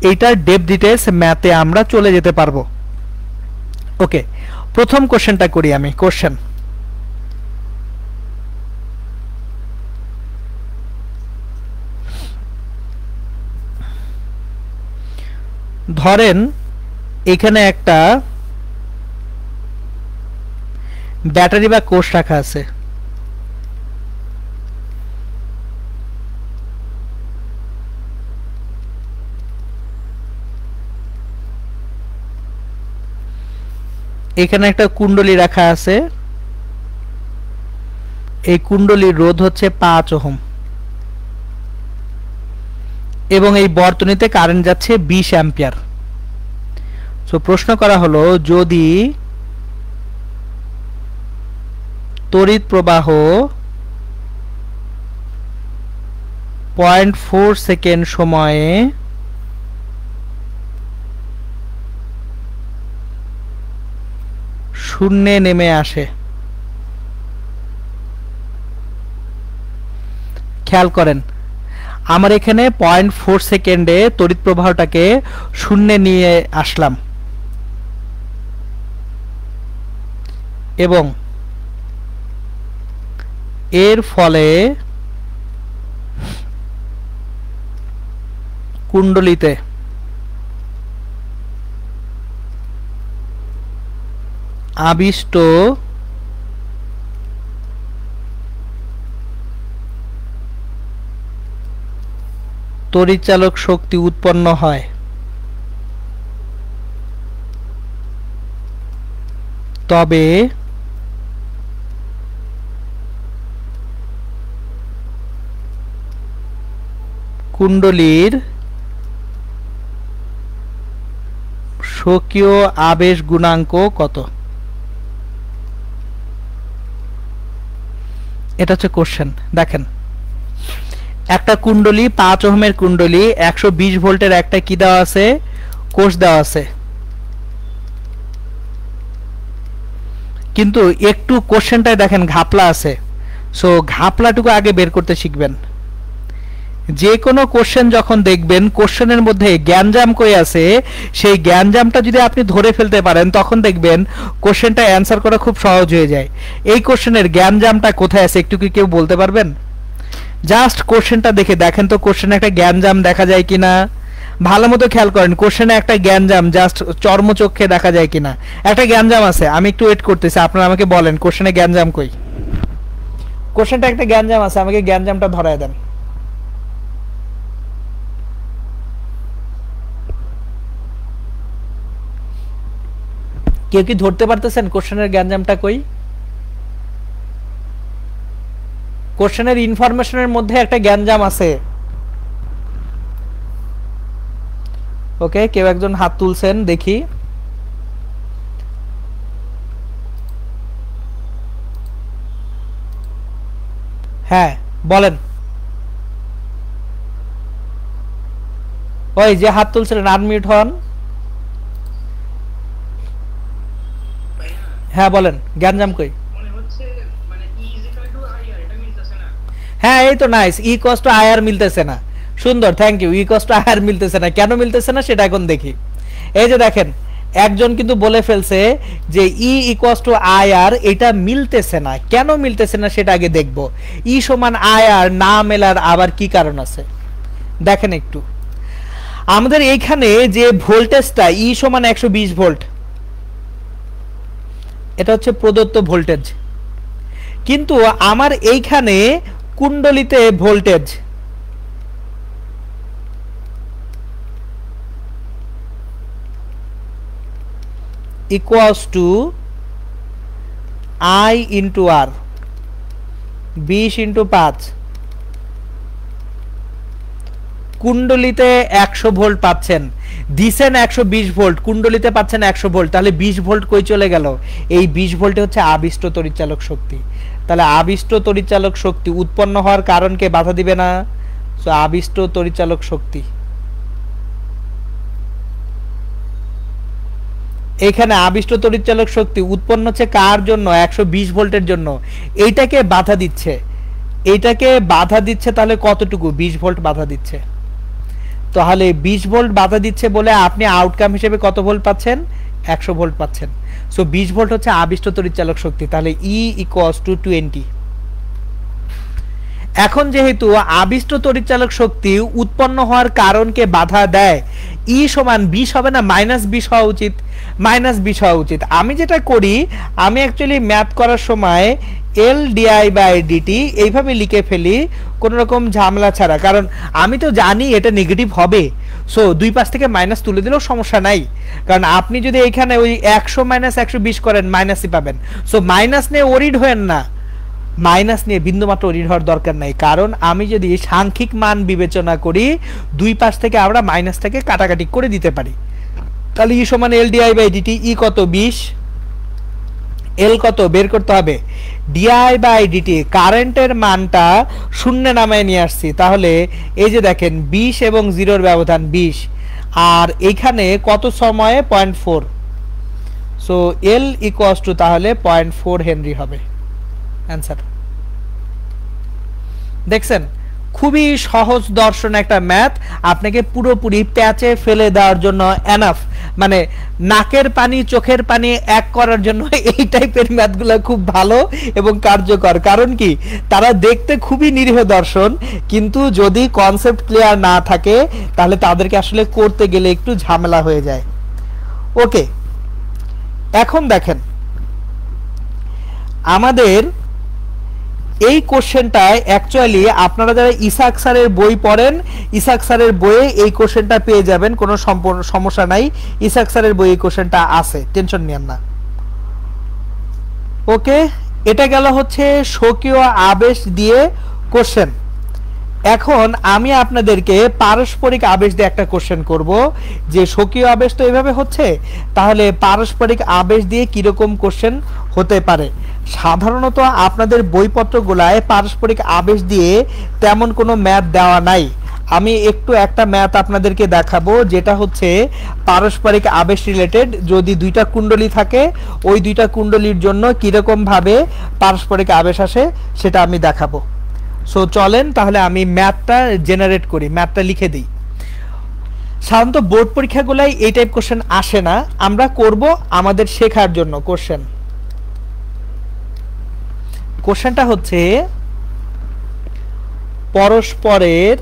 এইটার ডেপ ডিটেলস ম্যাথে আমরা চলে যেতে পারবো। ওকে, প্রথম কোশ্চেনটা করি আমি। কোশ্চেন, ধরেন এখানে একটা ব্যাটারি বা কোষ রাখা আছে। এখানে একটা কুণ্ডলী রাখা আছে, এই কুণ্ডলীর রোধ হচ্ছে 5 ওহম এবং এই বর্তনীতে কারেন্ট যাচ্ছে 20 অ্যাম্পিয়ার। সো প্রশ্ন করা হলো যদি তড়িৎ প্রবাহ 0.4 সেকেন্ড সময়ে শূন্যে নেমে আসে। খেয়াল করেন আমার এখানে 0.4 সেকেন্ডে তড়িৎ প্রবাহটাকে শূন্যে নিয়ে আসলাম এবং এর ফলে কুণ্ডলীতে আবিষ্ট তড়িৎচালক শক্তি উৎপন্ন হয়। তবে কুণ্ডলীর স্বকীয় আবেশ গুণাঙ্ক কত? এটা হচ্ছে কোশ্চেন। দেখেন একটা কুণ্ডলী 5 ওহমের কুণ্ডলী, 120 ভোল্টের একটা কি দেওয়া আছে? কোষ দেওয়া আছে। কিন্তু একটু কোশ্চেনটায় দেখেন ঘাপলা আছে। সো ঘাপলাটুকু আগে বের করতে শিখবেন। যে কোনো কোশ্চেন যখন দেখবেন কোশ্চেনের মধ্যে জ্ঞানজাম কই আছে, সেই জ্ঞানজামটা যদি আপনি ধরে ফেলতে পারেন তখন দেখবেন কোশ্চেনটা অ্যান্সার করা খুব সহজ হয়ে যায়। এই কোশ্চেনের জ্ঞানজামটা কোথায় আছে একটু কি কেউ বলতে পারবেন? জাস্ট কোশ্চেনটা দেখে দেখেন তো কোশ্চেনে একটা জ্ঞানজাম দেখা যায় কিনা। ভালো মতো খেয়াল করেন, কোশ্চেনে একটা গ্যাঞ্জাম জাস্ট চর্মচক্ষে দেখা যায় কিনা। একটা গ্যাঞ্জাম আছে, আমি একটু ওয়েট করতেছি, আপনারা আমাকে বলেন কোশ্চেনে গ্যাঞ্জাম কই। কোশ্চেনটা একটা গ্যাঞ্জাম আছে, আমাকে গ্যাঞ্জামটা ধরায় দেন। কেউ কি ধরতে পারতেছেন কোশ্চেনের গ্যাঞ্জামটা কই? কোশ্চেনের ইনফরমেশনের মধ্যে একটা গ্যাঞ্জাম আছে। ওকে, কেউ একজন হাত তুলছেন দেখি। হ্যাঁ বলেন, ওই যে হাত তুলছিলেন আনমিউট হন। হ্যাঁ বলেন গ্যাঞ্জাম কই। হ্যাঁ এই তো nice, E cost to IR মিলতেছে না, সুন্দর, thank you. E cost to IR মিলতেছে না, কেন মিলতেছে না সেটা এখন দেখি। এই যে দেখেন একজন কিন্তু বলে ফেলছে যে ই ইকুয়ালস টু আইআর, এটা মিলতেছে না, কেন মিলতেছে না সেটা আগে দেখব। ই সমান আইআর না মেলার আবার কি কারণ আছে দেখেন একটু। আমাদের এইখানে যে ভোল্টেজটা ই সমান 120 ভোল্ট, এটা হচ্ছে প্রদত্ত ভোল্টেজ, কিন্তু আমার এইখানে কুণ্ডলিতে voltage equals to I into R, 20 into 5, কুণ্ডলিতে 100 ভোল্ট পাচ্ছেন, দিছেন 120 ভোল্ট, কুণ্ডলিতে পাচ্ছেন 100 ভোল্ট, তাহলে 20 ভোল্ট কই চলে গেল? এই 20 ভোল্টে হচ্ছে আবিষ্ট তড়িৎচালক শক্তি। তাহলে আবিষ্ট তড়িৎচালক শক্তি উৎপন্ন হওয়ার কারণকে বাধা দিবে না, সো আবিষ্ট তড়িৎচালক শক্তি, এখানে আবিষ্ট তড়িৎচালক শক্তি উৎপন্ন হচ্ছে কার জন্য? 120 ভোল্টের জন্য, এইটাকে বাধা দিচ্ছে, এইটাকে বাধা দিচ্ছে, তাহলে কতটুকু? 20 ভোল্ট বাধা দিচ্ছে। তাহলে 20 ভোল্ট বাধা দিচ্ছে বলে আপনি আউটকাম হিসেবে কত ভোল্ট পাচ্ছেন? 100 ভোল্ট পাচ্ছেন। সো 20 ভোল্ট হচ্ছে আবিষ্ট তড়িৎচালক শক্তি, তাহলে ই ইকুয়ালস টু 20। এখন যেহেতু আবিষ্ট তড়িৎচালক শক্তি উৎপন্ন হওয়ার কারণকে বাধা দেয়, ই সমান 20 হবে না -20 হওয়া উচিত, -20 হওয়া উচিত। আমি যেটা করি, আমি অ্যাকচুয়ালি ম্যাথ করার সময় এল ডিআই বাই ডিটি এইভাবে লিখে ফেলি কোন রকম ঝামেলা ছাড়া, কারণ আমি তো জানি এটা নেগেটিভ হবে। সো দুই পাশ থেকে মাইনাস তুলে দিলেও সমস্যা নাই, কারণ আপনি যদি এখানে ওই 100 - 120 করেন মাইনাসই পাবেন। সো মাইনাস নিয়ে ওরিড হয়েন না, মাইনাস নিয়ে বিন্দুমাত্র ওরিড হওয়ার দরকার নাই, কারণ আমি যদি সাংখ্যিক মান বিবেচনা করি দুই পাশ থেকে আমরা মাইনাসটাকে কাটাকাটি করে দিতে পারি। তাহলে ই সমান এল ডিআই বাই ডিটি, ই কত? 20, এল কত বের করতে হবে? ডিআই বাই ডিটি, কারেন্টের মানটা শূন্যে নামায় নিয়ে আসছি, তাহলে এই যে দেখেন 20 এবং 0-র ব্যবধান 20, আর এইখানে কত সময়ে? 0.4, সো এল ইকুয়ালস টু তাহলে 0.4 হেনরি হবে অ্যান্সার। দেখছেন খুবই সহজ দর্শন একটা ম্যাথ, আপনাকে পুরোপুরি প্যাচে ফেলে দেওয়ার জন্য এনাফ, মানে নাকের পানি চোখের পানি এক করার জন্য এই টাইপের ম্যাথগুলো খুব ভালো এবং কার্যকর। কারণ কি, তারা দেখতে খুবই নিরীহ দর্শন, কিন্তু যদি কনসেপ্ট ক্লিয়ার না থাকে তাহলে তাদেরকে আসলে করতে গেলে একটু ঝামেলা হয়ে যায়। ওকে, এখন দেখেন আমাদের এই কোশ্চেনটায় অ্যাকচুয়ালি আপনারা যারা ইসাক স্যারের বই পড়েন, ইসাক স্যারের বইয়ে এই কোশ্চেনটা পেয়ে যাবেন, কোনো সমস্যা নাই, ইসাক স্যারের বইয়ে এই কোশ্চেনটা আছে, টেনশন নিয়েন না। ওকে, এটা গেল হচ্ছে স্বকীয় আবেশ দিয়ে কোশ্চেন। এখন আমি আপনাদেরকে পারস্পরিক আবেশ দিয়ে একটা কোশ্চেন করব, যে স্বকীয় আবেশ তো এইভাবে হচ্ছে, তাহলে পারস্পরিক আবেশ দিয়ে কিরকম কোশ্চেন হতে পারে। সাধারণত আপনাদের বইপত্রগুলায় পারস্পরিক আবেশ দিয়ে তেমন কোনো ম্যাথ দেওয়া নাই। আমি একটু একটা ম্যাথ আপনাদেরকে দেখাবো, যেটা হচ্ছে পারস্পরিক আবেশ রিলেটেড। যদি দুইটা কুণ্ডলী থাকে, ওই দুইটা কুণ্ডলীর জন্য কিরকম ভাবে পারস্পরিক আবেশ আসে সেটা আমি দেখাবো। সো চলেন তাহলে আমি ম্যাথটা জেনারেট করি, ম্যাথটা লিখে দিই। সাধারণত বোর্ড পরীক্ষাগুলাই এই টাইপ কোশ্চেন আসে না, আমরা করব আমাদের শেখার জন্য কোশ্চেন। কোশ্চেনটা হচ্ছে পরস্পরের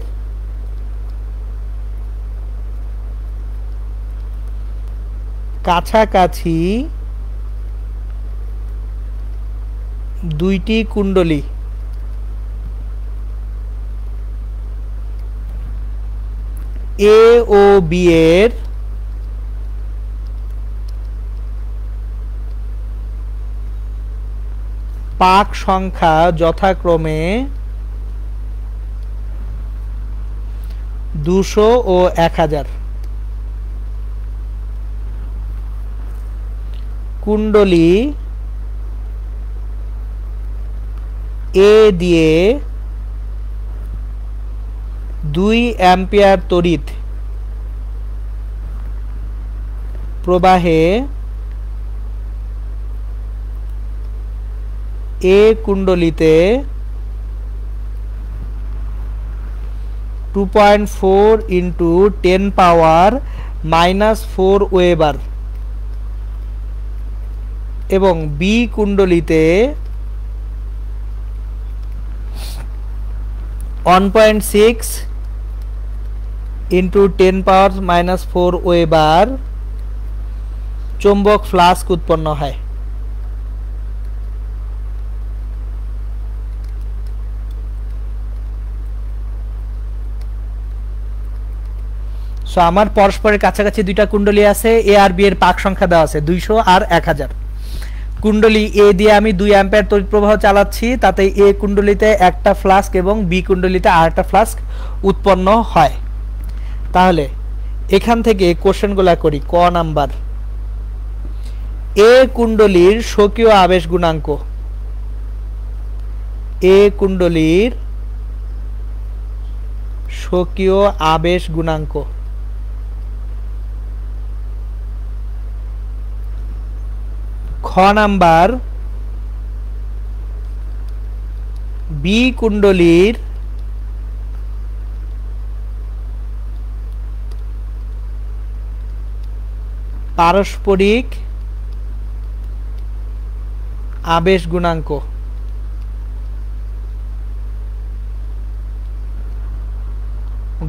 কাছাকাছি দুইটি কুণ্ডলী এ ও বি এর পাক সংখ্যা যথাক্রমে 200 ও 1000। কুণ্ডলী এ দিয়ে 2 অ্যাম্পিয়ার তড়িৎ প্রবাহে এ কুণ্ডলীতে 2.4 ইন্টু 10 পাওয়ার -4 ওয়েবার এবং বি কুণ্ডলীতে 1.6 ইন্টু 10 পাওয়ার -4 ওয়েবার চৌম্বক ফ্লাস্ক উৎপন্ন হয়। সো আমার পরস্পরের কাছাকাছি দুইটা কুণ্ডলী আছে, এ আর বি এর পাক সংখ্যা দেওয়া আছে 200 আর 1000। কুণ্ডলী এ দিয়ে আমি 2 অ্যাম্পিয়ার তড়িৎ প্রবাহ চালাচ্ছি, তাতে এ কুণ্ডলীতে একটা ফ্লাস্ক এবং বি কুণ্ডলীতে আরেকটা ফ্লাস্ক উৎপন্ন হয়। তাহলে এখান থেকে কোশ্চেনগুলো করি। ক নাম্বার, এ কুণ্ডলীর স্বকীয় আবেশ গুণাঙ্ক। এ কুণ্ডলীর স্বকীয় আবেশ গুণাঙ্ক। খ নাম্বার, বি কুণ্ডলীর পারস্পরিক আবেশ গুণাঙ্ক।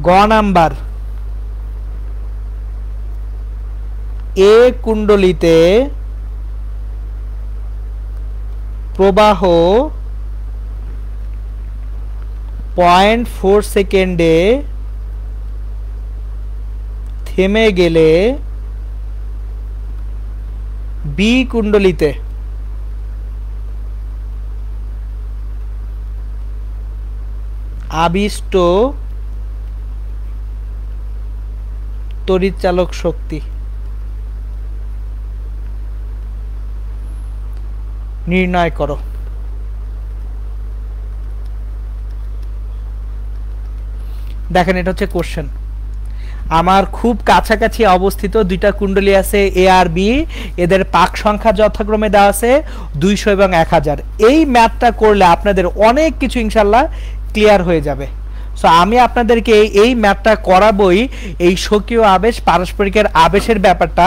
গ নাম্বার, এ কুণ্ডলীতে প্রবাহ 0.4 সেকেন্ডে থেমে গেলে বি কুণ্ডলীতে আবিষ্ট তড়িৎচালক শক্তি নির্ণয় করো। দেখেন, এটা হচ্ছে কোশ্চেন। আমার খুব কাছাকাছি অবস্থিত দুইটা কুণ্ডলী আছে এ আর বি, এদের পাক সংখ্যা যথাক্রমে দেওয়া আছে 200 এবং 1000। এই ম্যাথটা করলে আপনাদের অনেক কিছু ইনশাল্লাহ ক্লিয়ার হয়ে যাবে। সো আমি আপনাদেরকে এই ম্যাথটা করাবই এই স্বকীয় আবেশ পারস্পরিকের আবেশের ব্যাপারটা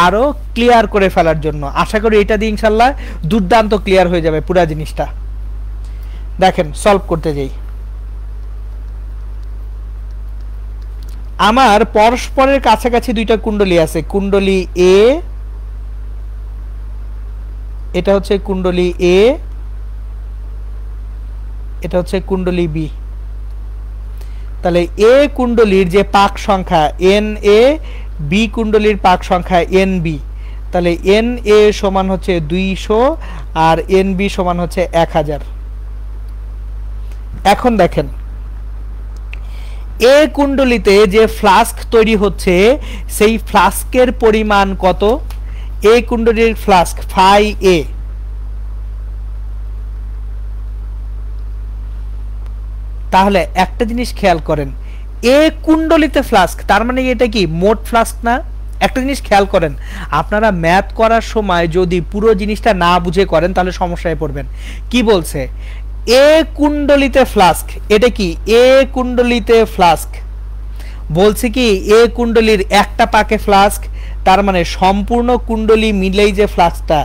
আরো ক্লিয়ার করে ফেলার জন্য। আশা করি এটা দিয়ে ইনশাল্লাহ দুর্দান্ত ক্লিয়ার হয়ে যাবে পুরো জিনিসটা। দেখেন, সলভ করতে যাই। আমার পরস্পরের কাছাকাছি দুইটা কুণ্ডলী আছে, কুণ্ডলী এ, এটা হচ্ছে কুণ্ডলী এ, এটা হচ্ছে কুণ্ডলী বি। তাহলে এ কুণ্ডলীর যে পাক সংখ্যা এন এ, বি কুণ্ডলীর পাক সংখ্যা এন বি। তাহলে এন এ সমান হচ্ছে 200 আর এন বি সমান হচ্ছে 1000। এখন দেখেন, এ কুণ্ডলীতে যে ফ্লাস্ক তৈরি হচ্ছে সেই ফ্লাস্কের পরিমাণ কত? এ কুণ্ডলীর ফ্লাস্ক ফাই এ। তাহলে একটা জিনিস খেয়াল করেন, এ কুণ্ডলীতে ফ্লাস্ক, তার মানে এটা কি মোট ফ্লাস্ক না? একটা জিনিস খেয়াল করেন, আপনারা ম্যাথ করার সময় যদি পুরো জিনিসটা না বুঝে করেন তাহলে সমস্যায় পড়বেন। কি বলছে? এ কুণ্ডলীতে ফ্লাস্ক, এটা কি এ কুণ্ডলীতে ফ্লাস্ক বলছে কি এ কুণ্ডলীর একটা পাকে ফ্লাস্ক, তার মানে সম্পূর্ণ কুণ্ডলী মিলেই যে ফ্লাস্কটা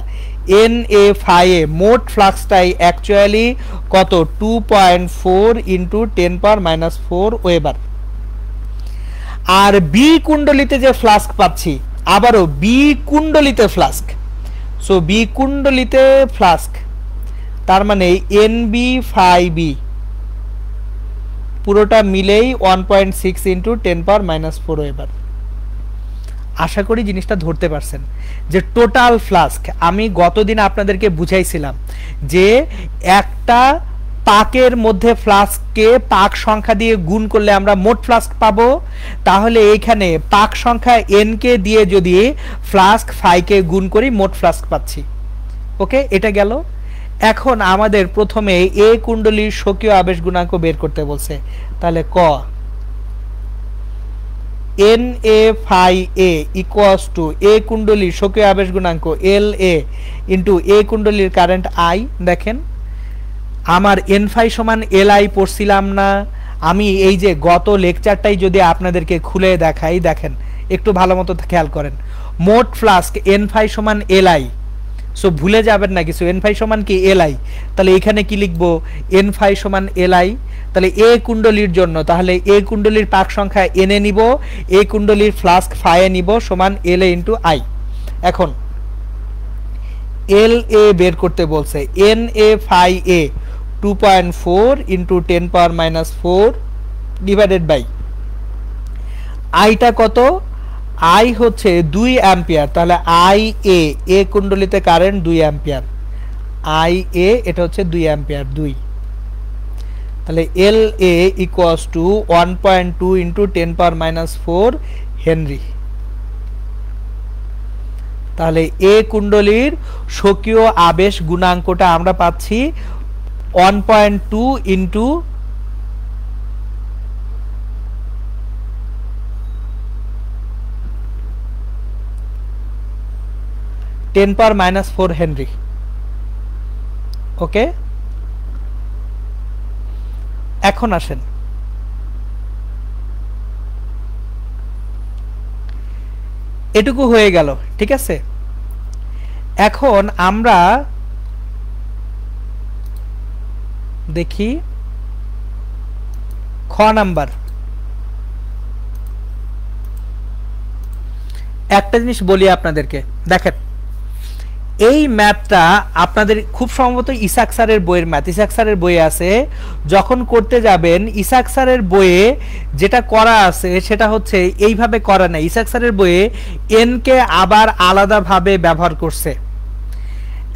এন এ ফাই এ, মোট ফ্লাক্সটাই অ্যাকচুয়ালি কত? 2.4 ইন্টু 10 পাওয়ার -4 ওয়েবার। আর বি কুণ্ডলীতে যে ফ্লাস্ক পাচ্ছি আবারও বি কুণ্ডলিতে ফ্লাস্ক, সো বি কুণ্ডলিতে ফ্লাস্ক, তার মানে এনবি ফাই বি পুরোটা মিলেই 1.6 ইন্টু 10⁻⁻⁴ এবার। আশা করি জিনিসটা ধরতে পারছেন যে টোটাল ফ্লাস্ক আমি গতদিন আপনাদেরকে বুঝাইছিলাম যে একটা পাকের মধ্যে ফ্লাস্ককে পাক সংখ্যা দিয়ে গুণ করলে আমরা মোট ফ্লাস্ক পাবো, তাহলে এইখানে পাক সংখ্যা এন কে দিয়ে যদি ফ্লাস্ক ফাইকে গুণ করি মোট ফ্লাস্ক পাচ্ছি। ওকে, এটা গেল। এখন আমাদের প্রথমে এ কুণ্ডলীর স্বকীয় আবেশ গুণাঙ্ক বের করতে বলছে, তাহলে ক N A phi A equals to A কুণ্ডলীর স্বকীয় আবেশ গুণাঙ্ক এল এ ইন্টু এ কুণ্ডলীর কারেন্ট আই। দেখেন আমার এন ফাই সমান এল আই পড়ছিলাম না, আমি এই যে গত লেকচারটাই যদি আপনাদেরকে খুলে দেখাই, দেখেন একটু ভালো মতো খেয়াল করেন, মোট ফ্লাস্ক এন ফাই সমান এল আই, সো ভুলে যাবেন না কিছু, এন ফাই সমান কি এল আই, তাহলে এখানে কি লিখবো এন ফাই সমান এল আই, তাহলে এ কুণ্ডলীর জন্য তাহলে এ কুণ্ডলীর পাক সংখ্যা এন এ নিব, এ কুণ্ডলীর ফ্লাস্ক ফাই এ নিব সমান এল এ ইন্টু আই। এখন এল এ বের করতে বলছে, N A phi A 2.4 into 10⁻⁴ divided by আইটা কত, আই হচ্ছে 2 অ্যাম্পিয়ার, তাহলে আই এ এ কুণ্ডলিতে কারেন্ট 2 অ্যাম্পিয়ার, আই এ এটা হচ্ছে 2 অ্যাম্পিয়ার 2, তাহলে L A equals to 1.2 into 10⁻⁴ henry. তাহলে এ কুণ্ডলীর স্বকীয় আবেশ গুণাঙ্কটা আমরা পাচ্ছি 1.2 ইন্টু 10⁻⁴ হেনরি। ওকে, এখন আসেন এটুকু হয়ে গেল, ঠিক আছে। এখন আমরা দেখি খ নাম্বার। একটা জিনিস বলি আপনাদেরকে, দেখেন এই ম্যাথটা আপনাদের খুব সম্ভবত ইসাক স্যারের বইয়ের ম্যাথ, ইসাক স্যারের বইয়ে আছে, যখন করতে যাবেন ইসাক স্যারের বইয়ে যেটা করা আছে সেটা হচ্ছে এইভাবে করা নেই, ইসাক স্যারের বইয়ে এন কে আবার আলাদাভাবে ব্যবহার করছে।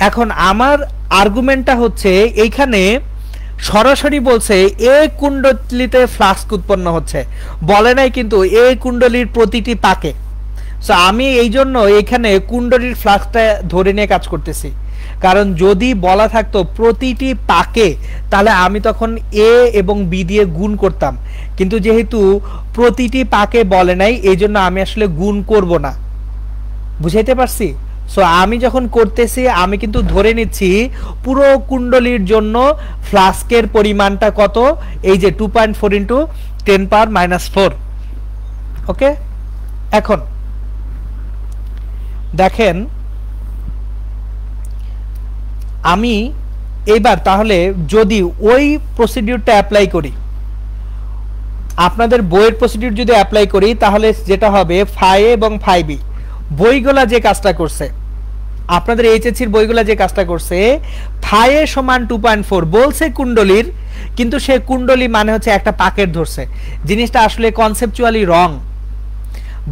এখন আমার আর্গুমেন্টটা হচ্ছে এইখানে সরাসরি বলছে এ কুণ্ডলিতে ফ্লাস্ক উৎপন্ন হচ্ছে, বলে নাই কিন্তু এ কুণ্ডলীর প্রতিটি পাকে, সো আমি এই জন্য এখানে কুণ্ডলীর ফ্লাস্কটা ধরে নিয়ে কাজ করতেছি, কারণ যদি বলা থাকতো প্রতিটি পাকে তাহলে আমি তখন এ এবং বি দিয়ে গুণ করতাম, কিন্তু যেহেতু প্রতিটি পাকে বলে নাই এই জন্য আমি আসলে গুণ করব না, বুঝাইতে পারছি। সো আমি যখন করতেছি আমি কিন্তু ধরে নিচ্ছি পুরো কুণ্ডলীর জন্য ফ্লাস্কের পরিমাণটা কত, এই যে 2.4 ইন্টু 10⁻⁴। ওকে, এখন দেখেন আমি এইবার তাহলে যদি ওই প্রসিডিউরটা অ্যাপ্লাই করি, আপনাদের বইয়ের প্রসিডিউর যদি অ্যাপ্লাই করি তাহলে যেটা হবে ফাই এ এবং ফাই বি বইগুলা যে কাজটা করছে, আপনাদের এইচএসসির বইগুলা যে কাজটা করছে, ফাই এ সমান 2.4 বলছে কুণ্ডলীর, কিন্তু সে কুণ্ডলী মানে হচ্ছে একটা পাকের ধরছে, জিনিসটা আসলে কনসেপচুয়ালি রং।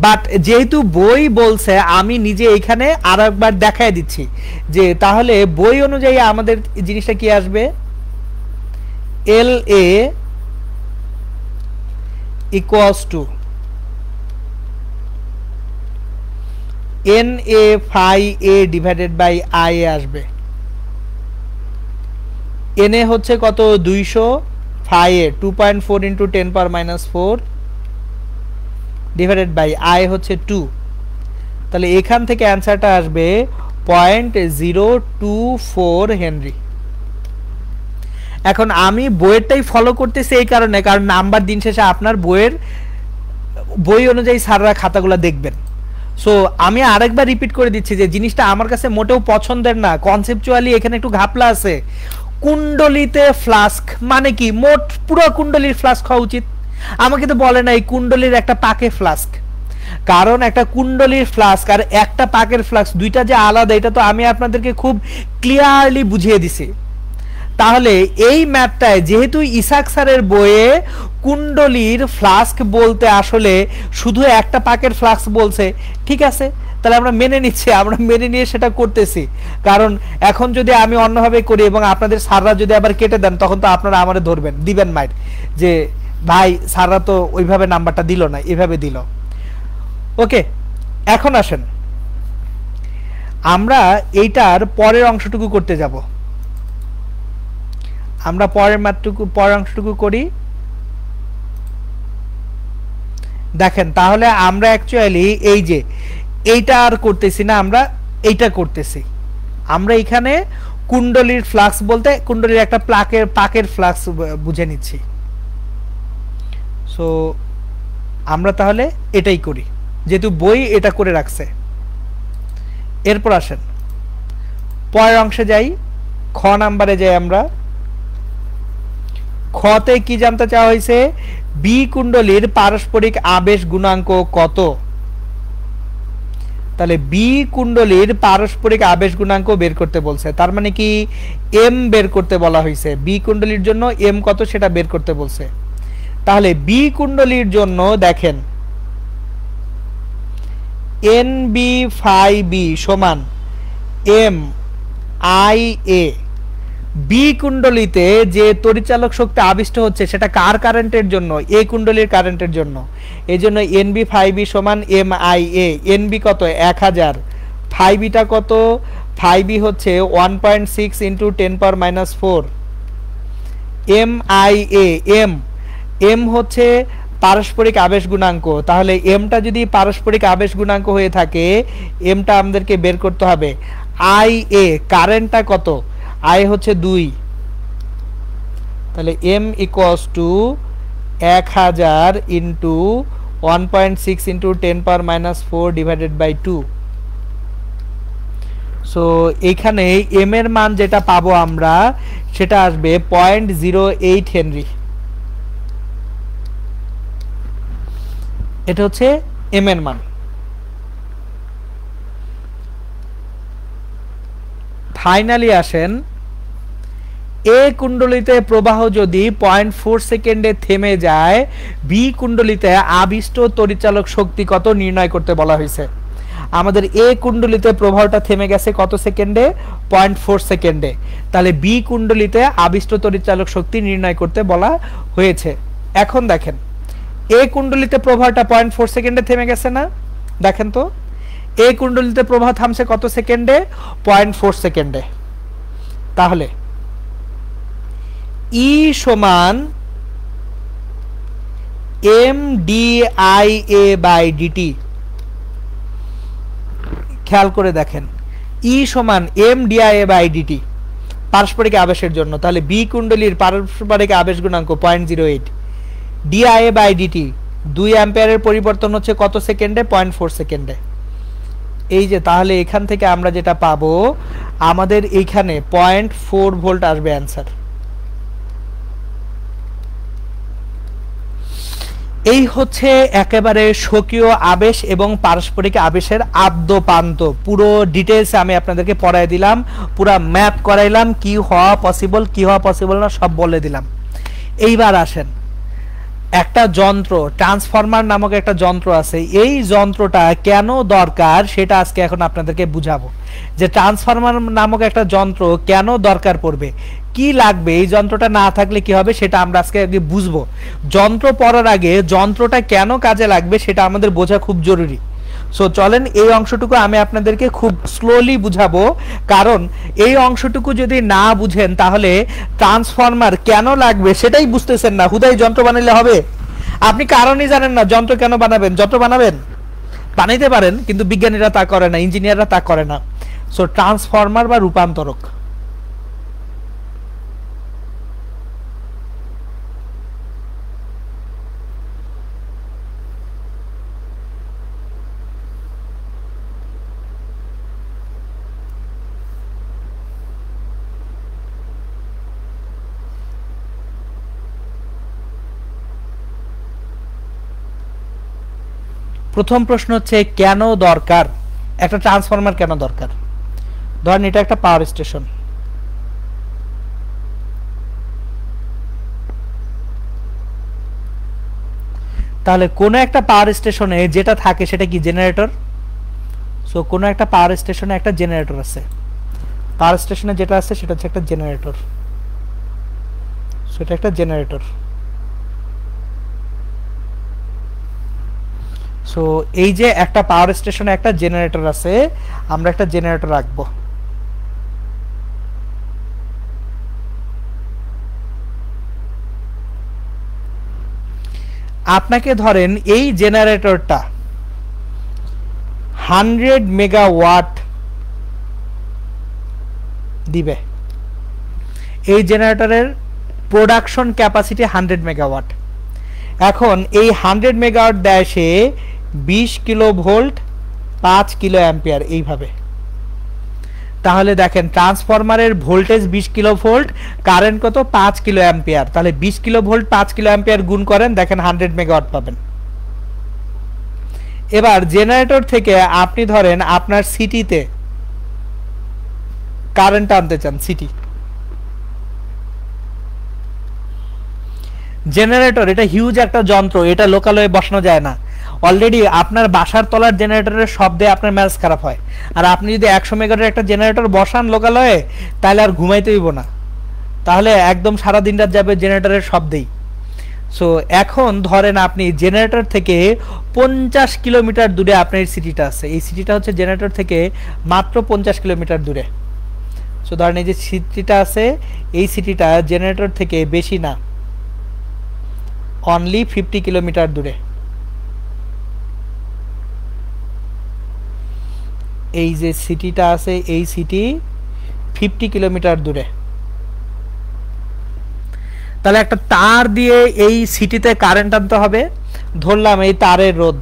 বাট যেহেতু বই বলছে আমি নিজে এইখানে আর একবার দেখায় দিচ্ছি যে তাহলে বই অনুযায়ী আমাদের জিনিসটা কি আসবে, L A equals to N A phi A divided by I A আসবে। এন এ হচ্ছে কত 200, phi A 2.4 into 10⁻⁴ divided by I হচ্ছে 2, তাহলে এখান থেকে অ্যান্সারটা আসবে 0.024 হেনরি। এখন আমি বইয়েরটাই ফলো করতেছি এই কারণে, কারণ নাম্বার দিন শেষে আপনার বই অনুযায়ী স্যাররা খাতাগুলো দেখবেন। সো আমি আরেকবার রিপিট করে দিচ্ছি যে জিনিসটা আমার কাছে মোটেও পছন্দের না, কনসেপচুয়ালি এখানে একটু ঘাপলা আছে। কুণ্ডলিতে ফ্লাস্ক মানে কি, মোট পুরো কুণ্ডলীর ফ্লাস্ক হওয়া উচিত, আমাকে তো বলে নাই কুণ্ডলীর একটা পাকে ফ্লাস্ক। কারণ একটা কুণ্ডলীর ফ্লাস্ক আর একটা পাকের ফ্লাস্ক দুইটা যে আলাদা এটা তো আমি আপনাদেরকে খুব ক্লিয়ারলি বুঝিয়ে দিছি। তাহলে এই ম্যাথটায় যেহেতু ইসাক স্যারের বইয়ে কুণ্ডলীর ফ্লাস্ক বলতে আসলে শুধু একটা পাকের ফ্লাস্ক বলছে, ঠিক আছে, তাহলে আমরা মেনে নিচ্ছি, আমরা মেনে নিয়ে সেটা করতেছি। কারণ এখন যদি আমি অন্যভাবে করি এবং আপনাদের স্যাররা যদি আবার কেটে দেন তখন তো আপনারা আমারে ধরবেন, দিবেন মাইর, যে ভাই স্যাররা তো ওইভাবে নাম্বারটা দিল না, এভাবে দিল। ওকে, এখন আসেন আমরা এইটার পরের অংশটুকু করতে যাব। আমরা পরের অংশটুকু করি। দেখেন তাহলে আমরা অ্যাকচুয়ালি এই যে এইটা আর করতেছি না, আমরা এইটা করতেছি। আমরা এখানে কুণ্ডলীর ফ্লাক্স বলতে কুণ্ডলীর একটা পাকের ফ্লাক্স বুঝে নিচ্ছি। সো আমরা তাহলে এটাই করি, যেহেতু বই এটা করে রাখছে। এরপর আসেন পরের অংশে যাই, খ নাম্বারে যাই। আমরা খতে কি জানতে চাওয়া হয়েছে? বি কুণ্ডলীর পারস্পরিক আবেশ গুণাঙ্ক কত? তাহলে বি কুণ্ডলীর পারস্পরিক আবেশ গুণাঙ্ক বের করতে বলছে, তার মানে কি এম বের করতে বলা হয়েছে। বি কুণ্ডলীর জন্য এম কত সেটা বের করতে বলছে। তাহলে বি কুণ্ডলীর জন্য দেখেন এন বি ফাই বি সমান এম আই এ। বি কুণ্ডলীতে যে তড়িৎচালক শক্তি আবিষ্ট হচ্ছে সেটা কার কারেন্টের জন্য? এ কুণ্ডলীর কারেন্টের জন্য। এই জন্য এন বি ফাই বি সমান M I A. N B কত? 1000। ফাই বিটা কত? ফাই বি হচ্ছে 1.6 into 10⁻⁴। M I A, M হচ্ছে পারস্পরিক আবেশ গুণাঙ্ক। তাহলে এমটা যদি পারস্পরিক আবেশ গুণাঙ্ক হয়ে থাকে, এমটা আমাদেরকে বের করতে হবে। আই এ কারেন্টটা কত? আই হচ্ছে 2। তাহলে M equals to 1000 into 1.6 into 10⁻⁴ divided by 2। So এখানে এম এর মান যেটা পাবো আমরা সেটা আসবে 0.08 হেনরি। এটা হচ্ছে এম এর মান। ফাইনালি আসেন এ কুণ্ডলীতে প্রবাহ যদি 0.4 সেকেন্ডে থেমে যায়, বি কুণ্ডলীতে আবিষ্ট তড়িৎচালক শক্তি কত নির্ণয় করতে বলা হয়েছে। আমাদের এ কুণ্ডলীতে প্রবাহটা থেমে গেছে কত সেকেন্ডে? 0.4 সেকেন্ডে। তাহলে বি কুণ্ডলীতে আবিষ্ট তড়িৎচালক শক্তি নির্ণয় করতে বলা হয়েছে। এখন দেখেন এ কুণ্ডলীতে প্রবাহটা 0.4 সেকেন্ডে থেমে গেছে না? দেখেন তো এ কুণ্ডলীতে প্রবাহ থামছে কত সেকেন্ডে? 0.4 সেকেন্ডে। তাহলে ই সমান M D I A by DT. খেয়াল করে দেখেন ই সমান M D I A by DT পারস্পরিক আবেশের জন্য। তাহলে বি কুণ্ডলীর পারস্পরিক আবেশ গুণাঙ্ক 0.08। ডিআইএ বাই ডিটি 2 অ্যাম্পিয়ারের পরিবর্তন হচ্ছে কত সেকেন্ডে? 0.4 সেকেন্ডে। এই যে তাহলে এখান থেকে আমরা যেটা পাবো, আমাদের এইখানে 0.4 ভোল্ট আসবে অ্যান্সার। এই হচ্ছে একেবারে স্বকীয় আবেশ এবং পারস্পরিক আবেশের আদ্যপান্ত পুরো ডিটেলস আমি আপনাদেরকে পড়াই দিলাম, পুরো ম্যাপ করাইলাম, কি হওয়া পসিবল কি হওয়া পসিবল না সব বলে দিলাম। এইবার আসেন একটা যন্ত্র ট্রান্সফরমার নামক একটা যন্ত্র আছে, এই যন্ত্রটা কেন দরকার সেটা আজকে এখন আপনাদেরকে বুঝাবো। যে ট্রান্সফরমার নামক একটা যন্ত্র কেন দরকার পড়বে, কি লাগবে, এই যন্ত্রটা না থাকলে কি হবে সেটা আমরা আজকে বুঝবো। যন্ত্র পড়ার আগে যন্ত্রটা কেন কাজে লাগবে সেটা আমাদের বোঝা খুব জরুরি। সো চলেন এই অংশটুকু আমি আপনাদেরকে খুব স্লোলি বুঝাবো, কারণ এই অংশটুকু যদি না বুঝেন তাহলে ট্রান্সফরমার কেন লাগবে সেটাই বুঝতেছেন না, হুদাই যন্ত্র বানাইলে হবে। আপনি কারণই জানেন না যন্ত্র কেন বানাবেন। যন্ত্র বানাইতে পারেন কিন্তু বিজ্ঞানীরা তা করে না, ইঞ্জিনিয়াররা তা করে না। সো ট্রান্সফরমার বা রূপান্তরক, প্রথম প্রশ্ন হচ্ছে কেন দরকার একটা ট্রান্সফরমার, কেন দরকার? ধরেন এটা একটা পাওয়ার স্টেশন, তাহলে কোন একটা পাওয়ার স্টেশনে যেটা থাকে সেটা কি জেনারেটর। সো কোন একটা পাওয়ার স্টেশনে একটা জেনারেটর আছে, পাওয়ার স্টেশনে যেটা আছে সেটা হচ্ছে একটা জেনারেটর। সো এটা একটা জেনারেটর। সো এই যে একটা পাওয়ার স্টেশনে একটা জেনারেটর আছে, আমরা একটা জেনারেটর রাখবো। আপনাকে ধরেন এই জেনারেটরটা 100 মেগাওয়াট দিবে, এই জেনারেটরের প্রোডাকশন ক্যাপাসিটি 100 মেগাওয়াট। এখন এই 100 মেগাওয়াট দেয় সে 20 কিলো ভোল্ট 5 কিলো অ্যাম্পিয়ার এইভাবে। তাহলে দেখেন ট্রান্সফরমারের ভোল্টেজ 20 কিলো ভোল্ট, কারেন্ট কত 5 কিলো অ্যাম্পিয়ার, তাহলে 20 কিলো ভোল্ট 5 কিলো অ্যাম্পিয়ার গুণ করেন, দেখেন 100 মেগাওয়াট পাবেন। এবার জেনারেটর থেকে আপনি ধরেন আপনার সিটিতে কারেন্ট আনতে চান, সিটি জেনারেটর এটা হিউজ একটা যন্ত্র, এটা লোকালয়ে বসানো যায় না। অলরেডি আপনার বাসার তলার জেনারেটরের শব্দে আপনার মেজাজ খারাপ হয়, আর আপনি যদি 100 মেগাওয়াটের একটা জেনারেটর বসান লোকালয়ে, তাহলে আর ঘুমাইতে হইব না, তাহলে একদম সারা দিন রাত যাবে জেনারেটরের শব্দেই। সো এখন ধরেন আপনি জেনারেটর থেকে 50 কিলোমিটার দূরে আপনার সিটিটা আছে, এই সিটিটা হচ্ছে জেনারেটর থেকে মাত্র 50 কিলোমিটার দূরে। সো ধরেন এই যে সিটিটা আছে, এই সিটিটা জেনারেটর থেকে বেশি না, অনলি 50 কিলোমিটার দূরে। এই যে সিটিটা আছে, এই সিটি 50 কিলোমিটার দূরে। তাহলে একটা তার দিয়ে এই সিটিতে কারেন্ট আনতে হবে। ধরলাম এই তারের রোধ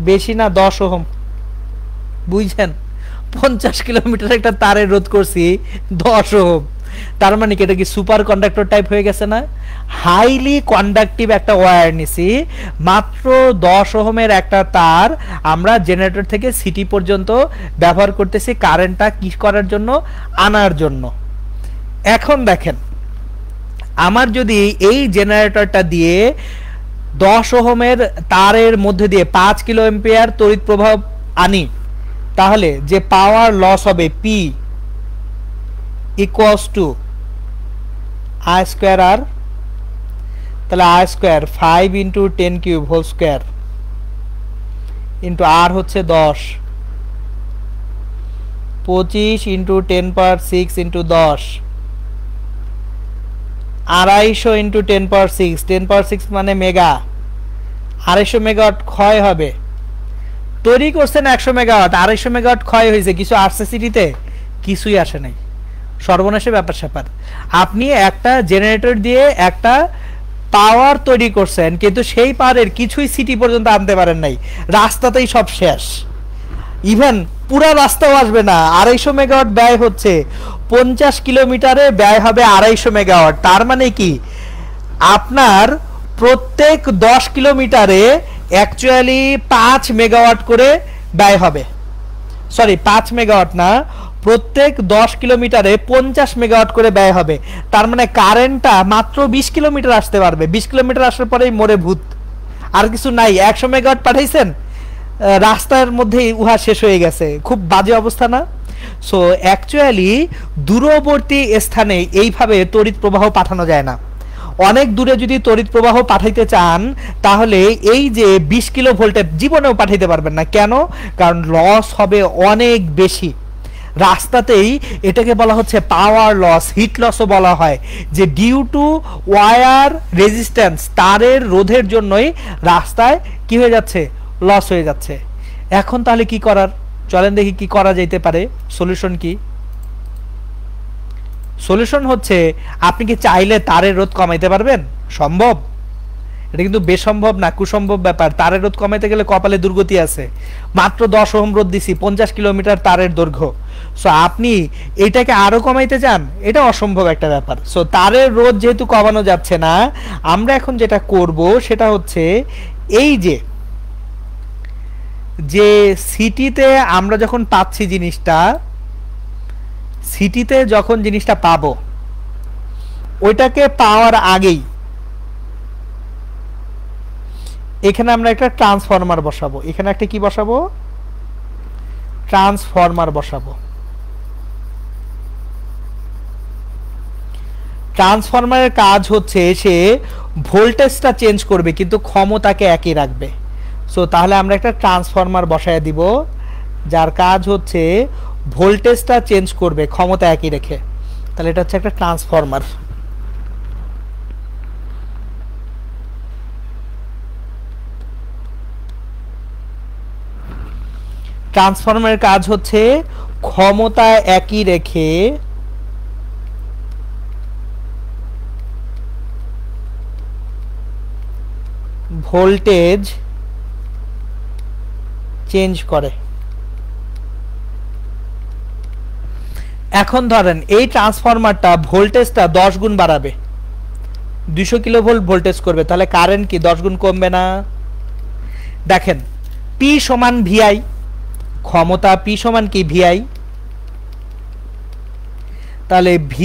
বেশি না 10 ওহম, বুঝছেন? 50 কিলোমিটার একটা তারের রোধ করছি 10 ওহম, তার মানে কি এটা কি সুপার কন্ডাক্টর টাইপ হয়ে গেছে না? হাইলি কন্ডাক্টিভ একটা ওয়্যার নিছি, মাত্র 10 ওহমের একটা তার আমরা জেনারেটর থেকে সিটি পর্যন্ত ব্যবহার করতেছি কারেন্টটা কি করার জন্য, আনার জন্য। এখন দেখেন আমার যদি এই জেনারেটরটা দিয়ে 10 ওহমের তারের মধ্যে দিয়ে 5 কিলো অ্যাম্পিয়ার তড়িৎ প্রবাহ আনি, তাহলে যে পাওয়ার লস হবে P equals to I square R, তাহলে I square 5 into 10 cube whole square into R হচ্ছে 10, 25 into 10 power 6 into 10, 250 into 10 power 6, 10 power 6 মানে মেগা, 250 মেগাওয়াট ক্ষয় হবে। তৈরি করছেন 100 মেগাওয়াট, 250 মেগাওয়াট ক্ষয় হয়েছে, কিছু আসছে সিটিতে? কিছুই আসে নাই, সর্বনাশে ব্যাপার স্যাপার। আপনি একটা জেনারেটর দিয়ে একটা পাওয়ার তৈরি করছেন, কিন্তু সেই পাওয়ারের কিছুই সিটি পর্যন্ত আনতে পারেন নাই, রাস্তাতেই সব শেষ। ইভেন পুরা রাস্তাও আসবে না, 250 মেগাওয়াট ব্যয় হচ্ছে, 50 কিলোমিটারে ব্যয় হবে 250 মেগাওয়াট। তার মানে কি আপনার প্রত্যেক 10 কিলোমিটারে অ্যাকচুয়ালি 5 মেগাওয়াট করে ব্যয় হবে, সরি 5 মেগাওয়াট না, প্রত্যেক 10 কিলোমিটারে 50 মেগাওয়াট করে ব্যয় হবে। তার মানে কারেন্টটা মাত্র 20 কিলোমিটার আসতে পারবে, 20 কিলোমিটার আসার পরেই মরে ভূত, আর কিছু নাই। 100 মেগাওয়াট পাঠাইছেন, রাস্তার মধ্যেই উহা শেষ হয়ে গেছে, খুব বাজে অবস্থা না? সো অ্যাকচুয়ালি দূরবর্তী স্থানে এইভাবে তড়িৎ প্রবাহ পাঠানো যায় না। অনেক দূরে যদি তড়িৎ প্রবাহ পাঠাইতে চান, তাহলে এই যে 20 কিলো ভোল্টে জীবনেও পাঠাইতে পারবেন না। কেন? কারণ লস হবে অনেক বেশি রাস্তাতেই। এটাকে বলা হচ্ছে পাওয়ার লস, হিট লসও বলা হয়, যে ডিউ টু ওয়্যার রেজিস্ট্যান্স, তারের রোধের জন্যই রাস্তায় কি হয়ে যাচ্ছে, লস হয়ে যাচ্ছে। এখন তাহলে কি করার, চলেন দেখি কি করা যেতে পারে। সলিউশন কি? সলিউশন হচ্ছে আপনি কি চাইলে তারের রোধ কমাইতে পারবেন? সম্ভব। এটা কিন্তু বেসম্ভব না, কুসম্ভব ব্যাপার। তারের রোধ কমাইতে গেলে কপালে দুর্গতি আছে। মাত্র 10 ওহম রোধ দিছি, 50 কিলোমিটার তারের দৈর্ঘ্য। সো আপনি এটাকে আরো কমাইতে চান, এটা অসম্ভব একটা ব্যাপার। সো তারের রোধ যেহেতু কমানো যাচ্ছে না, আমরা এখন যেটা করব সেটা হচ্ছে এই যে সিটিতে আমরা যখন পাচ্ছি জিনিসটা, সিটিতে যখন জিনিসটা পাবো, ওইটাকে পাওয়ার আগেই এখানে আমরা একটা ট্রান্সফরমার বসাবো। এখানে একটা কি বসাবো? ট্রান্সফরমার বসাবো। ট্রান্সফরমারের কাজ হচ্ছে সে ভোল্টেজটা চেঞ্জ করবে কিন্তু ক্ষমতাকে একই রাখবে। সো তাহলে আমরা একটা ট্রান্সফরমার বসায় দিব যার কাজ হচ্ছে ভোল্টেজটা চেঞ্জ করবে ক্ষমতা একই রেখে। তাহলে এটা হচ্ছে একটা ট্রান্সফরমার। ট্রান্সফরমারের কাজ হচ্ছে ক্ষমতা একই রেখে ভোল্টেজ চেঞ্জ করে। এখন ধরেন এই ট্রান্সফরমারটা ভোল্টেজটা 10 গুণ বাড়াবে, 200 কিলোভোল্ট ভোল্টেজ করবে, তাহলে কারেন্ট কি 10 গুণ কমবে না? দেখেন P সমান VI, ক্ষমতা P সমান কি VI, তাহলে V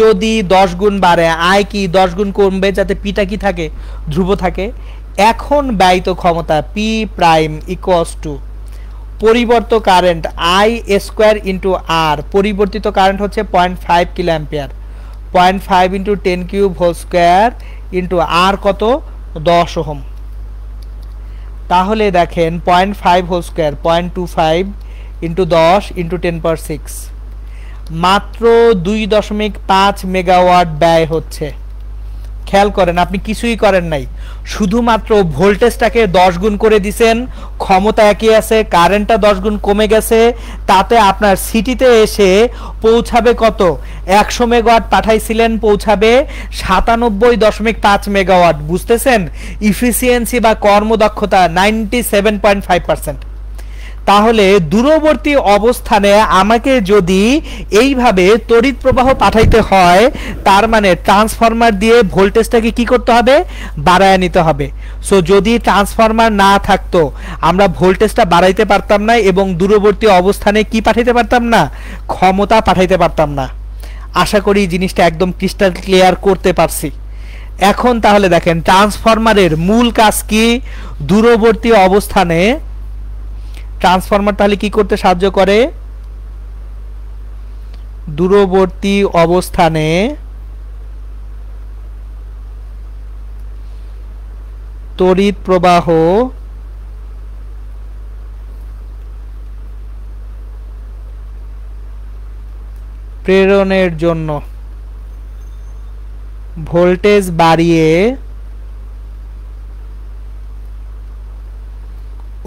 যদি 10 গুণ বাড়ে, I কি 10 গুণ কমবে যাতে Pটা কি থাকে, ধ্রুব থাকে। এখন ব্যয়িত ক্ষমতা P প্রাইম ইকুয়ালস টু পরিবর্তিত current I square into R। পরিবর্তিত কারেন্ট হচ্ছে 0.5 kilo ampere, 0.5 into 10 cube whole square into R কত, 10 ওহম। তাহলে দেখেন 0.5 হোল স্কয়ার 0.25 ইনটু 10 ইনটু 10⁶, মাত্র 2.5 মেগাওয়াট ব্যয় হচ্ছে। খেয়াল করেন, আপনি কিছুই করেন নাই, শুধুমাত্র ভোল্টেজটাকে 10 গুণ করে দিবেন, ক্ষমতা একই আছে, কারেন্টটা 10 গুণ কমে গেছে, তাতে আপনার সিটিতে এসে পৌঁছাবে কত, 100 মেগাওয়াট পাঠাইছিলেন, পৌঁছাবে 97.5 মেগাওয়াট। বুঝতেছেন? ইফিসিয়েন্সি বা কর্মদক্ষতা 97.5%। তাহলে দূরবর্তী অবস্থানে আমাকে যদি এইভাবে তড়িৎ প্রবাহ পাঠাইতে হয়, তার মানে ট্রান্সফরমার দিয়ে ভোল্টেজটাকে কি করতে হবে, বাড়ায় নিতে হবে। সো যদি ট্রান্সফরমার না থাকতো আমরা ভোল্টেজটা বাড়াইতে পারতাম না এবং দূরবর্তী অবস্থানে কি পাঠাইতে পারতাম না, ক্ষমতা পাঠাইতে পারতাম না। আশা করি জিনিসটা একদম ক্রিস্টাল ক্লিয়ার করতে পারছি। এখন তাহলে দেখেন ট্রান্সফরমারের মূল কাজ কি, দূরবর্তী অবস্থানে ট্রান্সফরমার তাহলে কি করতে সাহায্য করে, দূরবর্তী অবস্থানে তড়িৎ প্রবাহ প্রেরণের জন্য ভোল্টেজ বাড়িয়ে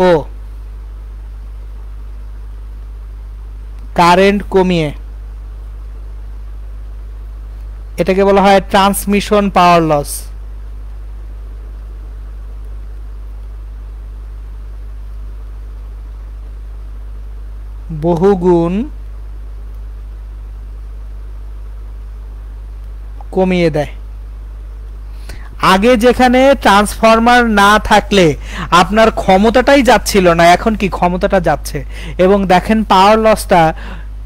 ও কারেন্ট কমিয়ে, এটাকে বলা হয় ট্রান্সমিশন পাওয়ার লস। বহুগুণ কমিয়ে দেয়। আগে যেখানে ট্রান্সফরমার না থাকলে আপনার ক্ষমতাটাই যাচ্ছিল না, এখন কি ক্ষমতাটা যাচ্ছে, এবং দেখেন পাওয়ার লসটা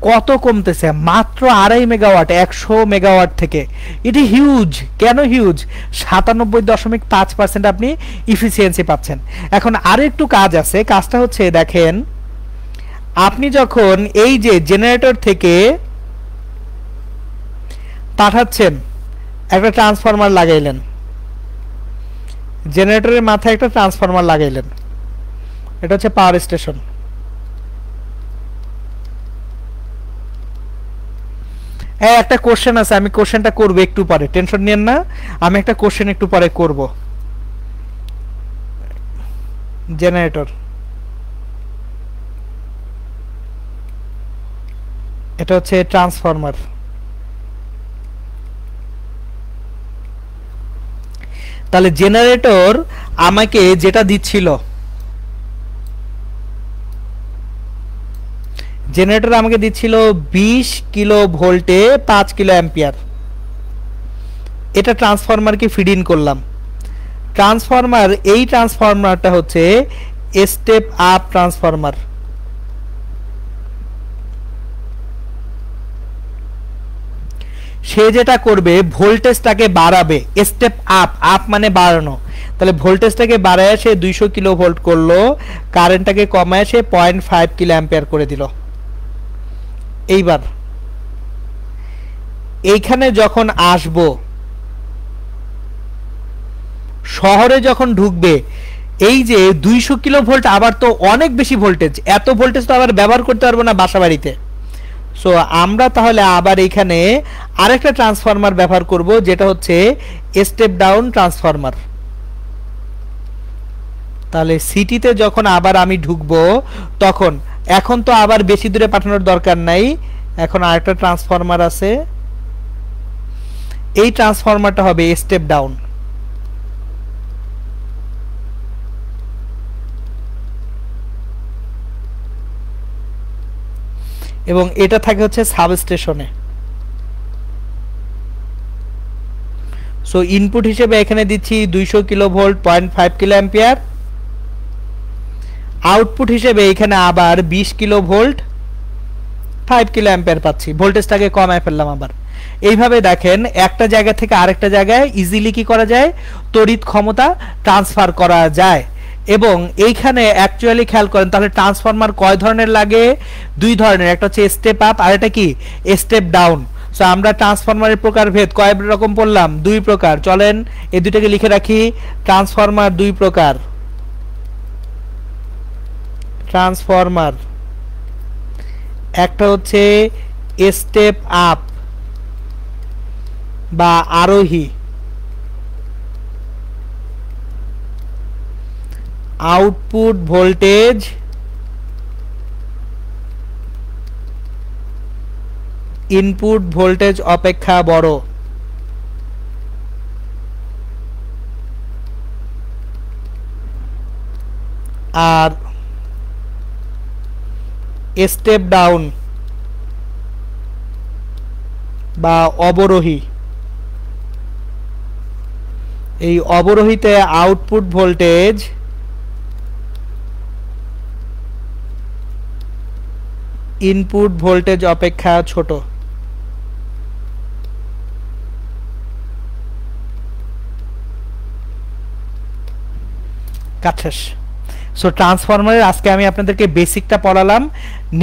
কত কমতেছে, মাত্র 2.5 মেগাওয়াট 100 মেগাওয়াট থেকে। এটি হিউজ। কেন হিউজ? 97.5% আপনি ইফিসিয়েন্সি পাচ্ছেন। এখন আর একটু কাজ আছে, কাজটা হচ্ছে দেখেন, আপনি যখন এই যে জেনারেটর থেকে পাঠাচ্ছেন, একটা ট্রান্সফরমার লাগাইলেন, জেনারেটরের মাথায় একটা ট্রান্সফরমার লাগাইলেন, এটা হচ্ছে পাওয়ার স্টেশন। একটা কোশ্চেন আছে, আমি কোশ্চেনটা করব একটু পরে, টেনশন নিয়েন না, আমি একটা কোশ্চেন একটু পরে করব। জেনারেটর, এটা হচ্ছে ট্রান্সফরমার। তাহলে জেনারেটর আমাকে যেটা দিচ্ছিল, জেনারেটর আমাকে দিচ্ছিল 20 কিলো ভোল্টে 5 কিলো অ্যাম্পিয়ার। এটা ট্রান্সফরমারকে ফিড ইন করলাম। ট্রান্সফরমার, এই ট্রান্সফরমারটা হচ্ছে স্টেপ আপ ট্রান্সফরমার। সে যেটা করবে ভোল্টেজটাকে বাড়াবে, স্টেপ আপ, আপ মানে বাড়ানো। তাহলে ভোল্টেজটাকে বাড়ায় সে 200 কিলো ভোল্ট করলো, কারেন্টটাকে কমায় সে 0.5 কিলো অ্যাম্পিয়ার করে দিল। এইবার এইখানে যখন আসবো, শহরে যখন ঢুকবে, এই যে 200 কিলো ভোল্ট আবার তো অনেক বেশি ভোল্টেজ, এত ভোল্টেজ তো আবার ব্যবহার করতে পারবো না বাসা বাড়িতে। সো আমরা তাহলে আবার এখানে আরেকটা ট্রান্সফরমার ব্যবহার করব, যেটা হচ্ছে স্টেপ ডাউন ট্রান্সফরমার। তাহলে সিটিতে যখন আবার আমি ঢুকবো, তখন এখন তো আবার বেশি দূরে পাঠানোর দরকার নাই, এখন আরেকটা ট্রান্সফরমার আছে, এই ট্রান্সফরমারটা হবে স্টেপ ডাউন। এবং এটা থাকে হচ্ছে সাবস্টেশনে। সো ইনপুট হিসেবে এখানে দিচ্ছি 200 kilo volt 0.5 kilo ampere, output হিসেবে এখানে আবার 20 কিলো ভোল্ট 5 কিলো অ্যাম্পিয়ার পাচ্ছি। ভোল্টেজটাকে কমায় ফেললাম আবার। এইভাবে দেখেন একটা জায়গা থেকে আরেকটা জায়গায় ইজিলি কি করা যায়, তড়িৎ ক্ষমতা ট্রান্সফার করা যায়। এবং এইখানে অ্যাকচুয়ালি খেয়াল করেন, তাহলে ট্রান্সফরমার কয় ধরনের লাগে? 2 ধরনের, একটা হচ্ছে স্টেপ আপ আর এটা কি স্টেপ ডাউন। সো আমরা ট্রান্সফরমারের প্রকারভেদ কয় রকম পড়লাম? 2 প্রকার। চলেন এই দুটোকে লিখে রাখি, ট্রান্সফরমার 2 প্রকার। ট্রান্সফরমার একটা হচ্ছে স্টেপ আপ বা আরোহী, আউটপুট ভোল্টেজ ইনপুট ভোল্টেজ অপেক্ষা বড়। আর স্টেপ ডাউন বা অবরোহী, এই অবরোহীতে আউটপুট ভোল্টেজ ইনপুট ভোল্টেজ অপেক্ষা ছোট। কাছেস। সো ট্রান্সফরমারের আজকে আমি আপনাদেরকে বেসিকটা পড়ালাম।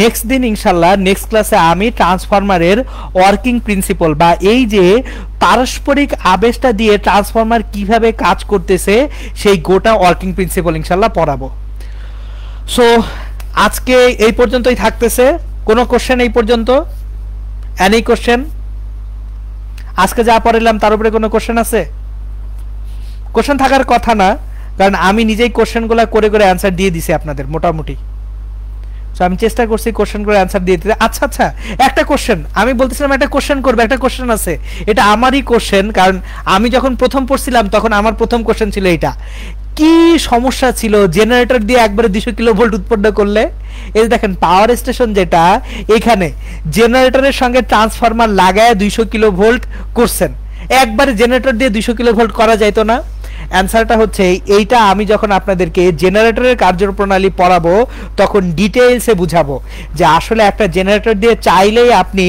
নেক্সট দিন ইনশাল্লাহ নেক্সট ক্লাসে আমি ট্রান্সফরমারের ওয়ার্কিং প্রিন্সিপাল বা এই যে পারস্পরিক আবেশটা দিয়ে ট্রান্সফরমার কিভাবে কাজ করতেছে সেই গোটা ওয়ার্কিং প্রিন্সিপাল ইনশাল্লাহ পড়াবো। সো আজকে এই পর্যন্তই থাকতেছে। কোনো কোশ্চেন এই পর্যন্ত? Any question? আজকে যা পড়ালাম তার উপরে কোনো কোশ্চেন আছে? কোশ্চেন থাকার কথা না, কারণ আমি নিজেই কোশ্চেনগুলো করে করে অ্যান্সার দিয়ে দিছি আপনাদের মোটামুটি। সো আমি চেষ্টা করছি কোশ্চেনগুলো অ্যান্সার দিয়ে দিতে। আচ্ছা আচ্ছা, একটা কোশ্চেন আমি বলতেছিলাম, একটা কোশ্চেন করবে, একটা কোশ্চেন আছে, এটা আমারই কোশ্চেন, কারণ আমি যখন প্রথম পড়ছিলাম তখন আমার প্রথম কোশ্চেন ছিল এইটা। কি সমস্যা ছিল জেনারেটর দিয়ে একবারে 200 কিলো ভোল্ট উৎপন্ন করলে? এই দেখেন পাওয়ার স্টেশন যেটা, এখানে জেনারেটরের সঙ্গে ট্রান্সফরমার লাগায় 200 কিলো ভোল্ট করছেন, একবারে জেনারেটর দিয়ে 200 কিলো ভোল্ট করা যাইতো না? অ্যান্সারটা হচ্ছে এইটা আমি যখন আপনাদেরকে জেনারেটরের কার্যপ্রণালী পড়াবো তখন ডিটেইলসে বুঝাবো যে আসলে একটা জেনারেটর দিয়ে চাইলেই আপনি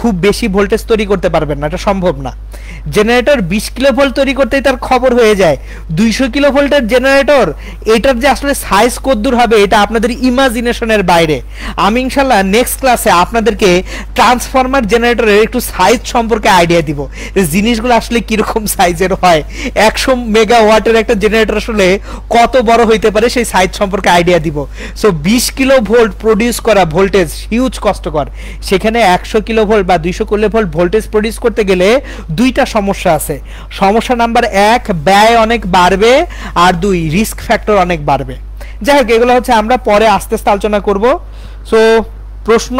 খুব বেশি ভোল্টেজ তৈরি করতে পারবেন না, এটা সম্ভব না। জেনারেটর 20 কিলো ভোল্ট তৈরি করতেই তার খবর হয়ে যায়। 200 কিলো ভোল্টের জেনারেটর, এটার যে আসলে সাইজ কতদূর হবে এটা আপনাদের ইমাজিনেশনের বাইরে। আমি ইনশাল্লাহ নেক্সট ক্লাসে আপনাদেরকে ট্রান্সফরমার জেনারেটরের একটু সাইজ সম্পর্কে আইডিয়া দিব, জিনিসগুলো আসলে কিরকম সাইজের হয়, 100 মেগাওয়াটের একটা জেনারেটর আসলে কত বড় হইতে পারে সেই সাইজ সম্পর্কে আইডিয়া দিব। সো 20 কিলো ভোল্ট প্রডিউস করা ভোল্টেজ হিউজ কষ্টকর, সেখানে 100 কিলো ভোল্ট বা 200 কিলো ভোল্ট ভোল্টেজ প্রডিউস করতে গেলে দুইটা সমস্যা আছে। সমস্যা নাম্বার 1, ব্যয় অনেক বাড়বে, আর 2, রিস্ক ফ্যাক্টর অনেক বাড়বে। যাই হোক, এগুলো হচ্ছে আমরা পরে আস্তে আস্তে আলোচনা করব। সো প্রশ্ন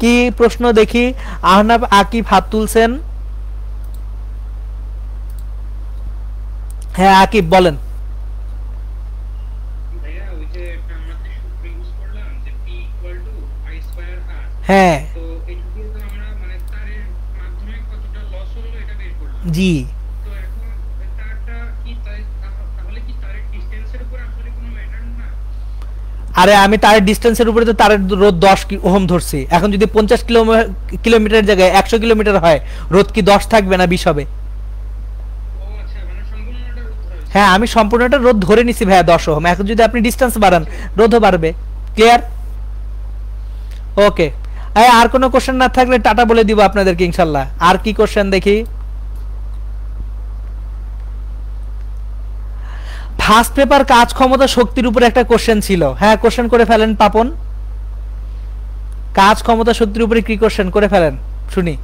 কি? প্রশ্ন দেখি। আহনাব আকিব হাত তুলছেন। হ্যাঁ আকিব বলেন। ভাইয়া ওই যে একটা আমরা যে সূত্র ইউজ করলাম যে p i2r, হ্যাঁ তো এটা দিয়ে তো আমরা মানে তারের মাধ্যমে কতটা লস হলো এটা বের করলাম। জি। তো এখন তারটা কি তাহলে কি তারের ডিসটেন্সের উপর আসলে কোনো ম্যাটার না? আরে আমি তারের ডিস্টেন্সের উপরে তো তারের রোধ 10 ওহম ধরছি। এখন যদি 50 কিলোমিটার জায়গায় 100 কিলোমিটার হয়, রোধ কি 10 থাকবে না 20 হবে? ও আচ্ছা, মানে সম্পূর্ণটা রোধ করা হয়েছে। হ্যাঁ আমি সম্পূর্ণটা রোধ ধরে নিছি ভাইয়া 10 ওহম। এখন যদি আপনি ডিস্টেন্স বাড়ান আচ্ছা রোধও বাড়বে। ক্লিয়ার? ওকে। আর কোনো কোশ্চেন না থাকলে টাটা বলে দিব আপনাদেরকে ইনশাল্লাহ। আর কি কোশ্চেন দেখি? ফার্স্ট পেপার কাজ ক্ষমতা শক্তির উপর একটা কোশ্চেন ছিল। হ্যাঁ কোশ্চেন করে ফেলেন পাপন। কাজ ক্ষমতা শক্তির উপরে কি কোশ্চেন করে ফেলেন শুনি।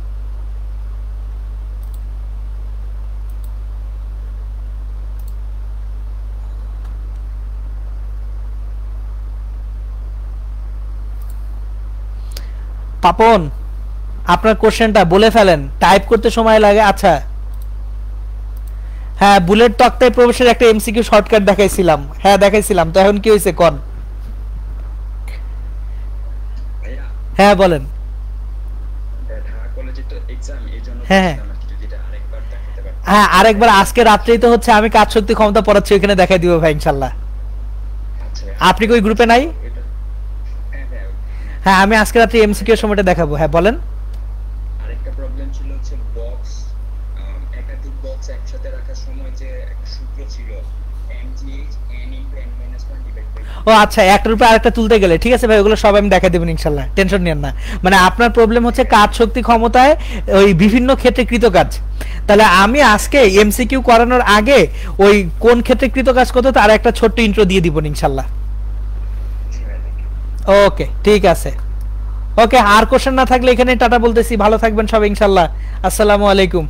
পাপন আপনার কোশ্চেনটা বলে ফেলেন, টাইপ করতে সময় লাগে। আচ্ছা হ্যাঁ বুলেট তক্তায় প্রবেশের একটা এমসিকিউ শর্টকাট দেখাইছিলাম। হ্যাঁ দেখাইছিলাম, তো এখন কি হয়েছে কোন? ভাইয়া হ্যাঁ বলেন। ঢাকা কলেজে তো এক্সাম, এই জন্য হ্যাঁ বলছিলাম আর কি যদি এটা আরেকবার দেখাতে পারতেন। হ্যাঁ আরেকবার আজকে রাত্রেই তো হচ্ছে, আমি কাজ শক্তি ক্ষমতা পড়াচ্ছি, ওখানে দেখাই দিব ভাই ইনশাল্লাহ। আচ্ছা আপনি কি ওই গ্রুপে নাই? এটা হ্যাঁ হ্যাঁ হ্যাঁ। হ্যাঁ আমি আজকে রাত্রে এমসিকিউ সময়টা দেখাবো। হ্যাঁ বলেন। আরেকটা প্রবলেম ছিল হচ্ছে বক্স, একাধিক বক্স একসাথে রাখার সময় যে একটা সূত্র ছিল mgh n * n-1 divide by. ও আচ্ছা, একটার উপরে আরেকটা তুলতে গেলে ঠিক আছে ভাই, ওগুলো সব আমি দেখা দেবেন ইনশাল্লাহ, টেনশন নিয়েন না। মানে আপনার প্রবলেম হচ্ছে কাজ শক্তি ক্ষমতায় ওই বিভিন্ন ক্ষেত্রে কৃতকাজ। তাহলে আমি আজকে এমসিকিউ করানোর আগে ওই কোন ক্ষেত্রে কৃতকাজ করতে তার একটা ছোট্ট ইন্ট্রো দিয়ে দিব ইনশাল্লাহ। জি ভাই, থ্যাংক ইউ। ওকে ঠিক আছে। ওকে আর কোশ্চেন না থাকলে এখানে টাটা বলতেছি। ভালো থাকবেন সবাই ইনশাল্লাহ। আসসালামু আলাইকুম।